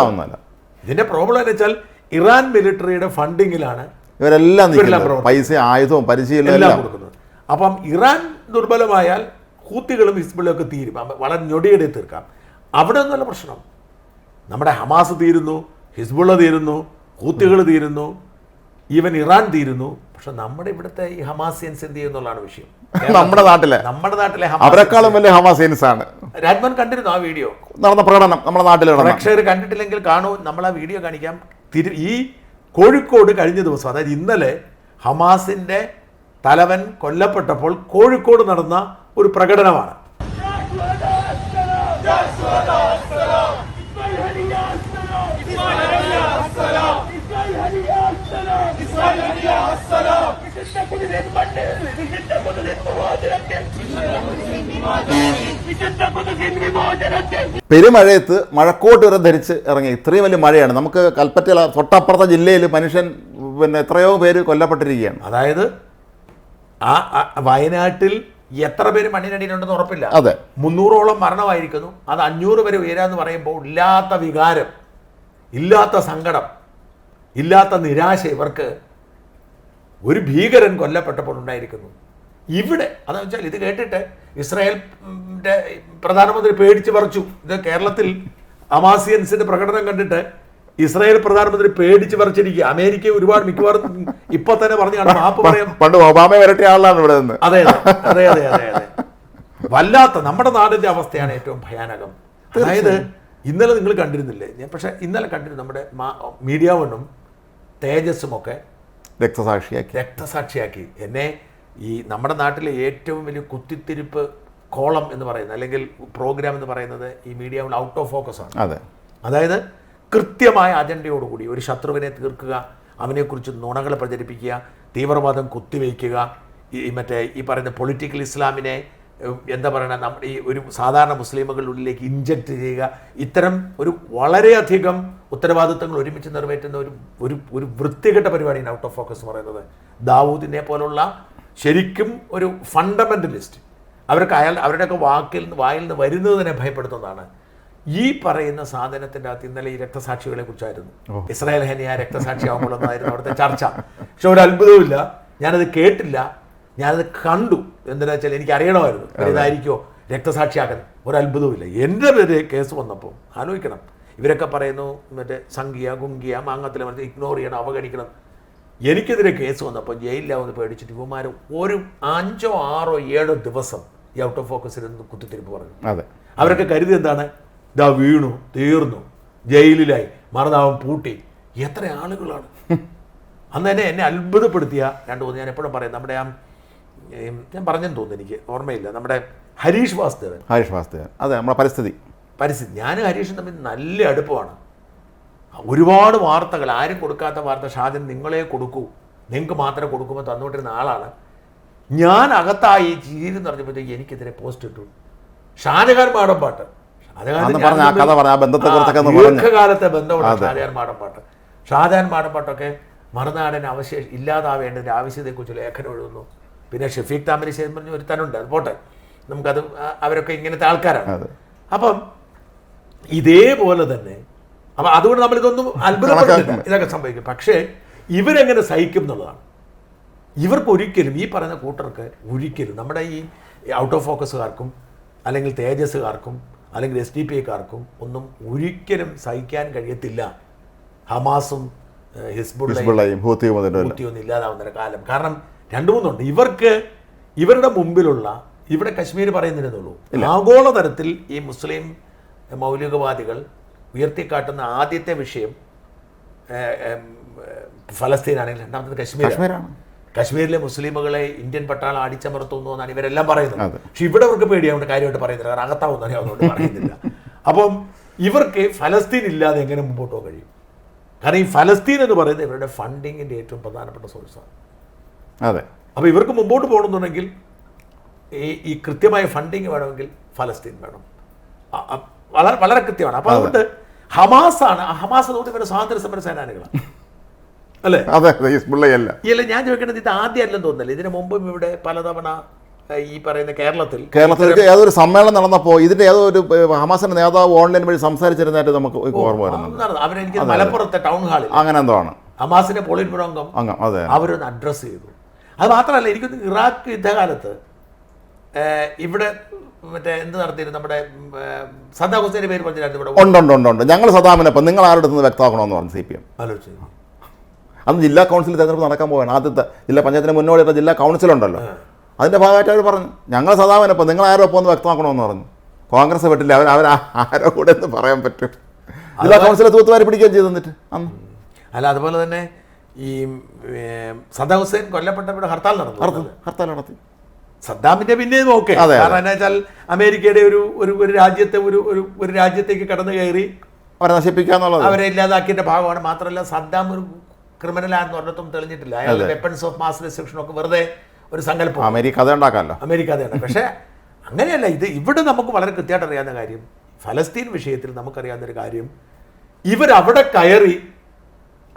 ഇതിന്റെ പ്രോബ്ലം എന്ന് വെച്ചാൽ ഇറാൻ മിലിറ്ററിയുടെ ഫണ്ടിങ്ങിലാണ് ഇവരെല്ലാം പൈസ, ആയുധവും പരിശീലനം എല്ലാം കൊടുക്കുന്നത്. അപ്പം ഇറാൻ ദുർബലമായാൽ ഹൂത്തികളും ഹിസ്ബുള്ളയും ഒക്കെ തീരും, വളരെ ഞൊടിയുടെ തീർക്കാം. അവിടെ ഒന്നുമല്ല പ്രശ്നം. നമ്മുടെ ഹമാസ് തീരുന്നു, ഹിസ്ബുള്ള തീരുന്നു, ഹൂത്തികൾ തീരുന്നു, ഈവൻ ഇറാൻ തീരുന്നു. പക്ഷെ നമ്മുടെ ഇവിടുത്തെ ഈ ഹമാസിയൻസ് എന്ത് ചെയ്യുന്നുള്ളതാണ് വിഷയം. നമ്മുടെ നാട്ടിലെ അവരെക്കാളും വലിയ ഹമാസിയൻസ് ആണ്. രാജ്മോഹൻ കണ്ടിരുന്നു ആ വീഡിയോ നടന്ന പ്രകടനം? നമ്മുടെ നാട്ടിൽ പ്രേക്ഷകർ കണ്ടിട്ടില്ലെങ്കിൽ കാണൂ, നമ്മൾ ആ വീഡിയോ കാണിക്കാം. ഈ കോഴിക്കോട് കഴിഞ്ഞ ദിവസം, അതായത് ഇന്നലെ ഹമാസിന്റെ തലവൻ കൊല്ലപ്പെട്ടപ്പോൾ കോഴിക്കോട് നടന്ന ഒരു പ്രകടനമാണ്. പെരുമഴയത്ത് മഴക്കോട്ട് വരെ ധരിച്ച് ഇറങ്ങി. ഇത്രയും വലിയ മഴയാണ്. നമുക്ക് കൽപ്പറ്റ തൊട്ടപ്പുറത്തെ ജില്ലയിൽ മനുഷ്യൻ എത്രയോ പേര് കൊല്ലപ്പെട്ടിരിക്കുകയാണ്. അതായത് ആ വയനാട്ടിൽ എത്ര പേര് മണ്ണിനടിയിലുണ്ടെന്ന് ഉറപ്പില്ല. അതെ, 300ഓളം മരണമായിരിക്കുന്നു. അത് 500 വരെ ഉയരാന്ന് പറയുമ്പോൾ ഇല്ലാത്ത വികാരം, ഇല്ലാത്ത സങ്കടം, ഇല്ലാത്ത നിരാശ ഇവർക്ക് ഒരു ഭീകരൻ കൊല്ലപ്പെട്ടപ്പോൾ ഉണ്ടായിരിക്കുന്നു. ഇവിടെ അതെന്ന് വെച്ചാൽ ഇത് കേട്ടിട്ട് ഇസ്രായേലിന്റെ പ്രധാനമന്ത്രി പേടിച്ച് പറിച്ചു. ഇത് കേരളത്തിൽ ഹമാസിയൻസിന്റെ പ്രകടനം കണ്ടിട്ട് ഇസ്രായേൽ പ്രധാനമന്ത്രി പേടിച്ച് പറിച്ചിരിക്കുക. അമേരിക്ക ഒരുപാട് മിക്കവാറും ഇപ്പൊ തന്നെ പറഞ്ഞു മാപ്പ് പറയാം. പണ്ട് ഒബാമ വരട്ടിയ ആളാണ് ഇവിടെ നിന്ന്. അതെ അതെ അതെ അതെ അതെ വല്ലാത്ത നമ്മുടെ നാടിന്റെ അവസ്ഥയാണ് ഏറ്റവും ഭയാനകം. അതായത് ഇന്നലെ നിങ്ങൾ കണ്ടിരുന്നില്ലേ? പക്ഷെ ഇന്നലെ കണ്ടിരുന്നു നമ്മുടെ മീഡിയ വണ്ണും തേജസ്സും ഒക്കെ രക്തസാക്ഷിയാക്കി എന്നെ. ഈ നമ്മുടെ നാട്ടിലെ ഏറ്റവും വലിയ കുത്തിത്തിരിപ്പ് കോളം എന്ന് പറയുന്നത്, അല്ലെങ്കിൽ പ്രോഗ്രാം എന്ന് പറയുന്നത് ഈ media one out of focus ആണ്. അതെ, അതായത് കൃത്യമായ അജണ്ടയോടുകൂടി ഒരു ശത്രുവിനെ തീർക്കുക, അവനെക്കുറിച്ച് നുണകൾ പ്രചരിപ്പിക്കുക, തീവ്രവാദം കുത്തിവയ്ക്കുക, ഈ പറയുന്ന പൊളിറ്റിക്കൽ ഇസ്ലാമിനെ എന്താ പറയുക, നമ്മുടെ ഈ ഒരു സാധാരണ മുസ്ലിമുകളുടെ ഉള്ളിലേക്ക് ഇൻജക്റ്റ് ചെയ്യുക. ഇത്തരം ഒരു വളരെയധികം ഉത്തരവാദിത്തങ്ങൾ ഒരുമിച്ച് നിറവേറ്റുന്ന ഒരു വൃത്തികെട്ട പരിപാടിയാണ് ഔട്ട് ഓഫ് ഫോക്കസ് എന്ന് പറയുന്നത്. ദാവൂദിനെ പോലുള്ള ശരിക്കും ഒരു ഫണ്ടമെന്റലിസ്റ്റ്, അവരുടെയൊക്കെ വായിൽ നിന്ന് വരുന്നത് തന്നെ ഭയപ്പെടുത്തുന്നതാണ്. ഈ പറയുന്ന സാധനത്തിൻ്റെ അകത്ത് ഇന്നലെ ഈ രക്തസാക്ഷികളെ കുറിച്ചായിരുന്നു. ഇസ്രായേൽ ഹനിയ രക്തസാക്ഷിയാകുമ്പോഴൊന്നായിരുന്നു അവിടുത്തെ ചർച്ച. പക്ഷെ ഒരു അത്ഭുതവുമില്ല, ഞാനത് കേട്ടില്ല, ഞാനത് കണ്ടു. എന്താണെന്ന് വെച്ചാൽ എനിക്ക് അറിയണമായിരുന്നു ഇതായിരിക്കുമോ രക്തസാക്ഷിയാക്കാൻ. ഒരു അത്ഭുതവുമില്ല. എൻ്റെ പേര് കേസ് വന്നപ്പോൾ ആലോചിക്കണം, ഇവരൊക്കെ പറയുന്നു മറ്റേ സംഖ്യ ഗുങ്കിയ മാങ്ങത്തിൽ ഇഗ്നോർ ചെയ്യണം, അവഗണിക്കണം. എനിക്കെതിരെ കേസ് വന്നപ്പോൾ ജയിലിലാവുന്ന പേടിച്ചിട്ട് ഇവന്മാർ ഒരു 5, 6, 7 ദിവസം ഈ ഔട്ട് ഓഫ് ഫോക്കസിൽ നിന്ന് കുത്തിത്തിരിപ്പ് പറഞ്ഞു. അതെ, അവരൊക്കെ കരുതി എന്താണ്, ഇതാ വീണു തീർന്നു ജയിലിലായി മറുനാവൻ പൂട്ടി. എത്ര ആളുകളാണ് അന്ന് എന്നെ അത്ഭുതപ്പെടുത്തിയ 2-3 ഞാൻ എപ്പോഴും പറയും. നമ്മുടെ ഞാൻ പറഞ്ഞെന്ന് തോന്നുന്നു, എനിക്ക് ഓർമ്മയില്ല, നമ്മുടെ ഹരീഷ് വാസുദേവൻ. അതെ, നമ്മുടെ പരിസ്ഥിതി ഞാനും ഹരീഷും തമ്മിൽ നല്ല അടുപ്പമാണ്. ഒരുപാട് വാർത്തകൾ, ആരും കൊടുക്കാത്ത വാർത്ത ഷാജൻ നിങ്ങളെ കൊടുക്കൂ, നിങ്ങൾക്ക് മാത്രമേ കൊടുക്കുമ്പോൾ തന്നുകൊണ്ടിരുന്ന ആളാണ്. ഞാൻ അകത്തായി ചീരി നിറഞ്ഞപ്പോഴത്തേക്ക് എനിക്കെതിരെ പോസ്റ്റ് ഇട്ടു. ഷാജഹാൻ മാടമ്പാട്ട്, ദീർഘകാലത്തെ ബന്ധമുള്ള ഷാജഹാൻ മാടമ്പാട്ട്. ഷാജഹാൻ മാടമ്പാട്ടൊക്കെ മറുനാടൻ ഇല്ലാതാവേണ്ടതിൻ്റെ ആവശ്യത്തെക്കുറിച്ച് ലേഖനം എഴുതുന്നു. പിന്നെ ഷഫീഖ് താമരശ്ശേരി പറഞ്ഞ ഒരുത്തനുണ്ട്, അത് പോട്ടെ, നമുക്കത് അവരൊക്കെ ഇങ്ങനത്തെ ആൾക്കാരാണ്. അപ്പം ഇതേപോലെ തന്നെ അപ്പം അതുകൊണ്ട് നമ്മളിതൊന്നും അത്ഭുതപ്പെടുന്നില്ല, ഇതൊക്കെ സംഭവിക്കും. പക്ഷേ ഇവരെങ്ങനെ സഹിക്കും എന്നുള്ളതാണ്. ഇവർക്ക് ഒരിക്കലും ഈ പറയുന്ന കൂട്ടർക്ക് ഒരിക്കലും നമ്മുടെ ഈ ഔട്ട് ഓഫ് ഫോക്കസുകാർക്കും അല്ലെങ്കിൽ തേജസ്സുകാർക്കും അല്ലെങ്കിൽ SDP-ക്കാർക്കും ഒന്നും ഒരിക്കലും സഹിക്കാൻ കഴിയത്തില്ല ഹമാസും ഹിസ്ബുള്ളയും ഹൂത്തിയൊന്നും ഇല്ലാതാവുന്ന കാലം. കാരണം 2-3 ഉണ്ട് ഇവരുടെ മുമ്പിലുള്ള, ഇവിടെ കശ്മീർ പറയുന്നില്ലെന്നുള്ളൂ, ആഗോളതലത്തിൽ ഈ മുസ്ലിം മൗലികവാദികൾ ഉയർത്തിക്കാട്ടുന്ന ആദ്യത്തെ വിഷയം ഫലസ്തീനാണെങ്കിൽ രണ്ടാമത്തത് കശ്മീരാണ്. കശ്മീരിലെ മുസ്ലിമുകളെ ഇന്ത്യൻ പട്ടാളം അടിച്ചമർത്തുന്നു എന്നാണ് ഇവരെല്ലാം പറയുന്നത്. പക്ഷെ ഇവിടെ അവർക്ക് പേടിയാവുകൊണ്ട് കാര്യമായിട്ട് പറയുന്നില്ല, കാരണം അകത്താവുന്നതാണ് അതുകൊണ്ട് പറയുന്നില്ല. അപ്പം ഇവർക്ക് ഫലസ്തീൻ ഇല്ലാതെ എങ്ങനെ മുമ്പോട്ട് പോകാൻ കഴിയും? കാരണം ഈ ഫലസ്തീൻ എന്ന് പറയുന്നത് ഇവരുടെ ഫണ്ടിങ്ങിൻ്റെ ഏറ്റവും പ്രധാനപ്പെട്ട സോഴ്സാണ്. അതെ, അപ്പോൾ ഇവർക്ക് മുമ്പോട്ട് പോകണമെന്നുണ്ടെങ്കിൽ ഈ കൃത്യമായ ഫണ്ടിങ് വേണമെങ്കിൽ ഫലസ്തീൻ വേണം. വളരെ വളരെ കൃത്യമാണ്. അപ്പോൾ അതുകൊണ്ട് ഹമാസ് അതുകൊണ്ട് ഇവരുടെ സ്വാതന്ത്ര്യ സമര സേനാനികളാണ്, അല്ലേ? ഇല്ല, ഞാൻ ചോദിക്കേണ്ടത് ഇത് ആദ്യമല്ലെന്ന് തോന്നുന്നില്ല. ഇതിനു മുമ്പും ഇവിടെ പലതവണ ഈ പറയുന്ന കേരളത്തിൽ ഏതൊരു സമ്മേളനം നടന്നപ്പോൾ ഇതിന്റെ ഏതൊരു ഹമാസിന്റെ നേതാവ് ഓൺലൈൻ വഴി സംസാരിച്ചിരുന്നതായിട്ട് നമുക്ക് ഓർമ്മ വരുന്നുണ്ട്. അവരെനിക്ക് മലപ്പുറത്തെ ടൗൺ ഹാളിൽ അങ്ങനെ എന്തോ ആണ് ഹമാസിന്റെ പോളിറ്റ് ബ്യൂറോ അംഗം അവരൊന്ന് അഡ്രസ്സ് ചെയ്തു. അത് മാത്രമല്ല, എനിക്കൊന്ന് ഇറാഖ് യുദ്ധകാലത്ത് ഇവിടെ മറ്റേ എന്ത് നടത്തിയിരുന്നു, നമ്മുടെ സദ്ദാം ഹുസൈൻ്റെ പേര് പറഞ്ഞിട്ടുണ്ട്. ഉണ്ട്. ഞങ്ങൾ സദ്ദാമിനൊപ്പം നിങ്ങൾ ആരുടെ അടുത്ത് വ്യക്തമാക്കണമെന്ന് പറഞ്ഞു CPM. ആലോചിച്ചു. അന്ന് ജില്ലാ കൗൺസിൽ തെരഞ്ഞെടുപ്പ് നടക്കാൻ പോവുകയാണ്. ആദ്യത്തെ ജില്ലാ പഞ്ചായത്തിന് മുന്നോടിയുള്ള ജില്ലാ കൗൺസിലുണ്ടല്ലോ, അതിൻ്റെ ഭാഗമായിട്ട് അവർ പറഞ്ഞു ഞങ്ങൾ സദാമിനൊപ്പം നിങ്ങൾ ആരോ ഒപ്പം ഒന്ന് വ്യക്തമാക്കണമെന്ന് പറഞ്ഞു. കോൺഗ്രസ് പറ്റില്ല, അവർ ആരോ കൂടെ എന്ന് പറയാൻ പറ്റും. ജില്ലാ കൗൺസിലെ തൂത്തുവാരി പിടിക്കുകയും ചെയ്തു തന്നിട്ട് അന്ന്. അല്ല, അതുപോലെ തന്നെ ഈ സദ്ദാം ഹുസൈൻ കൊല്ലപ്പെട്ടപ്പോൾ ഹർത്താൽ നടത്തി. സദ്ദാമിന്റെ പിന്നെയും ഓക്കെ, കാരണം എന്താ വെച്ചാൽ അമേരിക്കയുടെ ഒരു രാജ്യത്തെ ഒരു രാജ്യത്തേക്ക് കടന്നു കയറി അവരെ നശിപ്പിക്കാന്നുള്ളത്, അവരെ ഇല്ലാതാക്കിയതിന്റെ ഭാഗമാണ്. മാത്രമല്ല സദ്ദാം ഒരു ക്രിമിനലാണെന്ന് ഒരിടത്തും തെളിഞ്ഞിട്ടില്ല. അയാളുടെ വെപ്പൺസ് ഓഫ് മാസ് ഡിസ്ട്രക്ഷൻ ഒക്കെ വെറുതെ ഒരു സങ്കല്പം, അമേരിക്ക അത് ഉണ്ടാക്കാമല്ലോ. പക്ഷേ അങ്ങനെയല്ല. ഇവിടെ നമുക്ക് വളരെ കൃത്യമായിട്ട് അറിയാവുന്ന കാര്യം, ഫലസ്തീൻ വിഷയത്തിൽ നമുക്കറിയാവുന്നൊരു കാര്യം, ഇവരവിടെ കയറി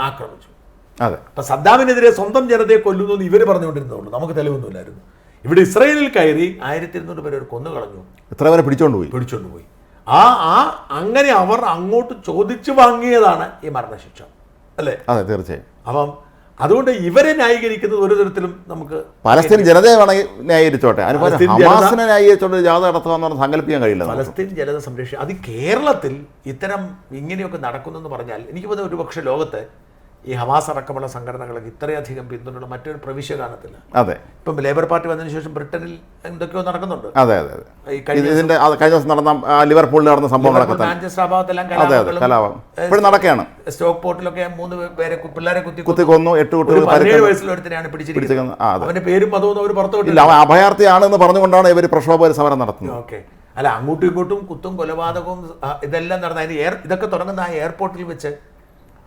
ആക്രമിച്ചു. അതെ, അപ്പം സദ്ദാമിനെതിരെ സ്വന്തം ജനതയെ കൊല്ലുന്നു എന്ന് ഇവർ പറഞ്ഞുകൊണ്ടിരുന്നതുകൊണ്ട് നമുക്ക് തെളിവൊന്നുമില്ലായിരുന്നു. ഇവിടെ ഇസ്രായേലിൽ കയറി 1200 പേരെ കൊന്നു കളഞ്ഞു, എത്ര പേരെ പിടിച്ചോണ്ടുപോയി. അങ്ങനെ അവർ അങ്ങോട്ട് ചോദിച്ചു വാങ്ങിയതാണ് ഈ മരണശിക്ഷ, അല്ലേ? അതെ, തീർച്ചയായും. അപ്പം അതുകൊണ്ട് ഇവരെ ന്യായീകരിക്കുന്നത് ഒരു തരത്തിലും നമുക്ക് പലസ്തീൻ ജനതയെ വേണമെങ്കിൽ ന്യായീകരിച്ചോട്ടെ, ഹമാസിനെ ന്യായീകരിച്ചോണ്ട് ജാഥ നടത്തുക സങ്കല്പിക്കാൻ കഴിയില്ല. പലസ്തീൻ ജനത സംരക്ഷിക്കുക, അത് കേരളത്തിൽ ഇത്തരം ഇങ്ങനെയൊക്കെ നടക്കുന്നെന്ന് പറഞ്ഞാൽ എനിക്ക് തോന്നുന്നു ഒരുപക്ഷെ ലോകത്തെ ഈ ഹമാസ് അടക്കമുള്ള സംഘടനകൾക്ക് ഇത്രയധികം പിന്തുണയുള്ള മറ്റൊരു പ്രവിശ്യ കാണത്തില്ല. അതെ, ഇപ്പം ലേബർ പാർട്ടി വന്നതിന് ശേഷം ബ്രിട്ടനിൽ എന്തൊക്കെയോ നടക്കുന്നുണ്ട്. അതെ, ഇതിന്റെ കഴിഞ്ഞ ദിവസം നടന്ന ലിവർപൂളിൽ നടന്ന സംഭവങ്ങളൊക്കെ നടക്കുകയാണ്. സ്റ്റോക്ക് പോർട്ടിലൊക്കെ 3 പേരെ പിള്ളേരെ കുത്തി കൊന്നു, 8 കുട്ടികൾ 17 വയസ്സിലൊരുത്തനെയാണ് പിടിച്ചിരിക്കുന്നത്. അവന്റെ പേരും മതവും അവർ പുറത്തുവിട്ടില്ല. അവൻ അഭയാർത്ഥിയാണെന്ന് പറഞ്ഞുകൊണ്ടാണ് ഇവർ പ്രക്ഷോഭ സമരം നടത്തുന്നത്. ഓക്കെ, അല്ല, അങ്ങോട്ടും ഇങ്ങോട്ടും കുത്തും കൊലപാതകവും ഇതെല്ലാം നടന്ന ഇതൊക്കെ തുടങ്ങുന്ന ആ എയർപോർട്ടിൽ വെച്ച്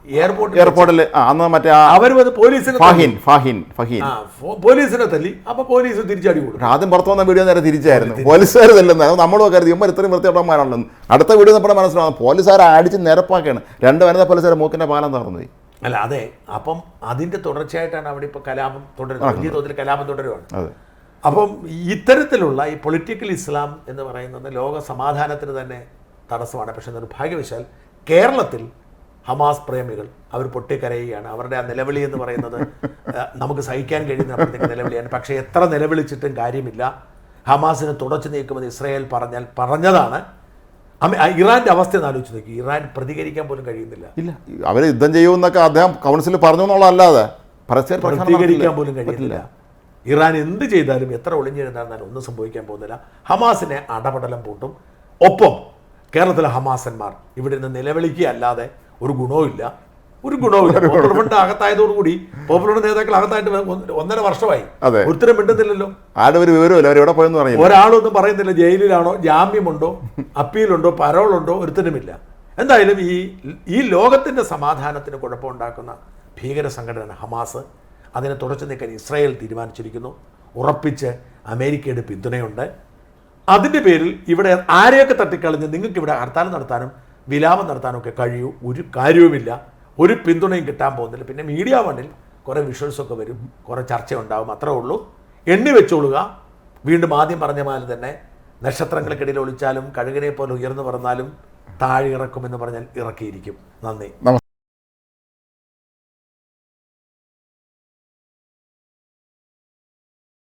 എയർപോർട്ടിൽ അന്ന് മറ്റേ പോലീസിനെ തല്ലി. അപ്പൊ പോലീസ് തിരിച്ചടി കൊടുക്കും. ആദ്യം പുറത്തു വന്ന വീഡിയോ നേരെ തിരിച്ചായിരുന്നു. പോലീസുകാർ തല്ലുന്നത് നമ്മളും കരുതി ഇവർ ഇത്രയും വൃത്തിയോട്ടന്മാരാണല്ലോ. അടുത്ത വീഡിയോ നമ്മുടെ മനസ്സിലാവും, പോലീസുകാരെ അടിച്ച് നിരപ്പാക്കുകയാണ്. 2 വനിതാ പോലീസുകാരെ മൂക്കിന്റെ പാലം തകർന്നു പോയി. അല്ല, അതെ, അപ്പം അതിന്റെ തുടർച്ചയായിട്ടാണ് അവിടെ ഇപ്പൊ കലാപം തുടരുന്നത്, വലിയ തോതിൽ കലാപം തുടരുവാണ്. അപ്പം ഇത്തരത്തിലുള്ള ഈ പൊളിറ്റിക്കൽ ഇസ്ലാം എന്ന് പറയുന്നത് ലോക സമാധാനത്തിന് തന്നെ തടസ്സമാണ്. പക്ഷെ നിർഭാഗ്യവശാൽ കേരളത്തിൽ ഹമാസ് പ്രേമികൾ അവർ പൊട്ടിക്കരയുകയാണ്. അവരുടെ ആ നിലവിളി എന്ന് പറയുന്നത് നമുക്ക് സഹിക്കാൻ കഴിയുന്ന നിലവിളിയാണ്. പക്ഷേ എത്ര നിലവിളിച്ചിട്ടും കാര്യമില്ല. ഹമാസിനെ തുടച്ചു നീക്കുമെന്ന് ഇസ്രായേൽ പറഞ്ഞതാണ്. ഇറാന്റെ അവസ്ഥ ഒന്ന് ആലോചിച്ച് നോക്കി. ഇറാൻ പ്രതികരിക്കാൻ പോലും കഴിയുന്നില്ല. ഇല്ല, അവർ യുദ്ധം ചെയ്യുമെന്നൊക്കെ അദ്ദേഹം കൗൺസിലിൽ പറഞ്ഞു എന്നുള്ളതല്ലാതെ പ്രതികരിക്കാൻ പോലും കഴിയുന്നില്ല. ഇറാൻ എന്ത് ചെയ്താലും എത്ര ഒളിഞ്ഞിരുന്നാലും ഒന്നും സംഭവിക്കാൻ പോകുന്നില്ല. ഹമാസിനെ അടപടലം പൂട്ടും. ഒപ്പം കേരളത്തിലെ ഹമാസന്മാർ ഇവിടെ നിന്ന് നിലവിളിക്കുക അല്ലാതെ ഒരു ഗുണവുമില്ല. പോപ്പുലർ ഫ്രണ്ട് അകത്തായതോടുകൂടി പോപ്പുലർ നേതാക്കൾ അകത്തായിട്ട് 1.5 വർഷമായി. ഒരുത്തരം മിണ്ടുന്നില്ലല്ലോ. ആരുടെ ഒരു വിവരമില്ല, അവരെവിടെ പോയെന്ന് പറയും. ഒരാളൊന്നും പറയുന്നില്ല. ജയിലിലാണോ, ജാമ്യമുണ്ടോ, അപ്പീലുണ്ടോ, പരോളുണ്ടോ, ഒരുത്തനുമില്ല. എന്തായാലും ഈ ലോകത്തിന്റെ സമാധാനത്തിന് കുഴപ്പമുണ്ടാക്കുന്ന ഭീകര സംഘടനയാണ് ഹമാസ്. അതിനെ തുടച്ചു നീക്കാൻ ഇസ്രായേൽ തീരുമാനിച്ചിരിക്കുന്നു. ഉറപ്പിച്ച് അമേരിക്കയുടെ പിന്തുണയുണ്ട്. അതിൻ്റെ പേരിൽ ഇവിടെ ആരെയൊക്കെ തട്ടിക്കളഞ്ഞ് നിങ്ങൾക്ക് ഇവിടെ ഹർത്താൽ നടത്താനും വിലാപം നടത്താനും ഒക്കെ കഴിയൂ. ഒരു കാര്യവുമില്ല. ഒരു പിന്തുണയും കിട്ടാൻ പോകുന്നില്ല. പിന്നെ മീഡിയ വണ്ണിൽ കുറേ വിഷ്വൽസൊക്കെ വരും, കുറേ ചർച്ച ഉണ്ടാവും, അത്രേ ഉള്ളൂ. എണ്ണി വെച്ചോളുക. വീണ്ടും ആദ്യം പറഞ്ഞ പോലെ തന്നെ നക്ഷത്രങ്ങൾക്കിടയിൽ ഒളിച്ചാലും കഴുകനെ പോലെ ഉയർന്നു പറഞ്ഞാലും താഴെ ഇറക്കുമെന്ന് പറഞ്ഞാൽ ഇറക്കിയിരിക്കും. നന്ദി.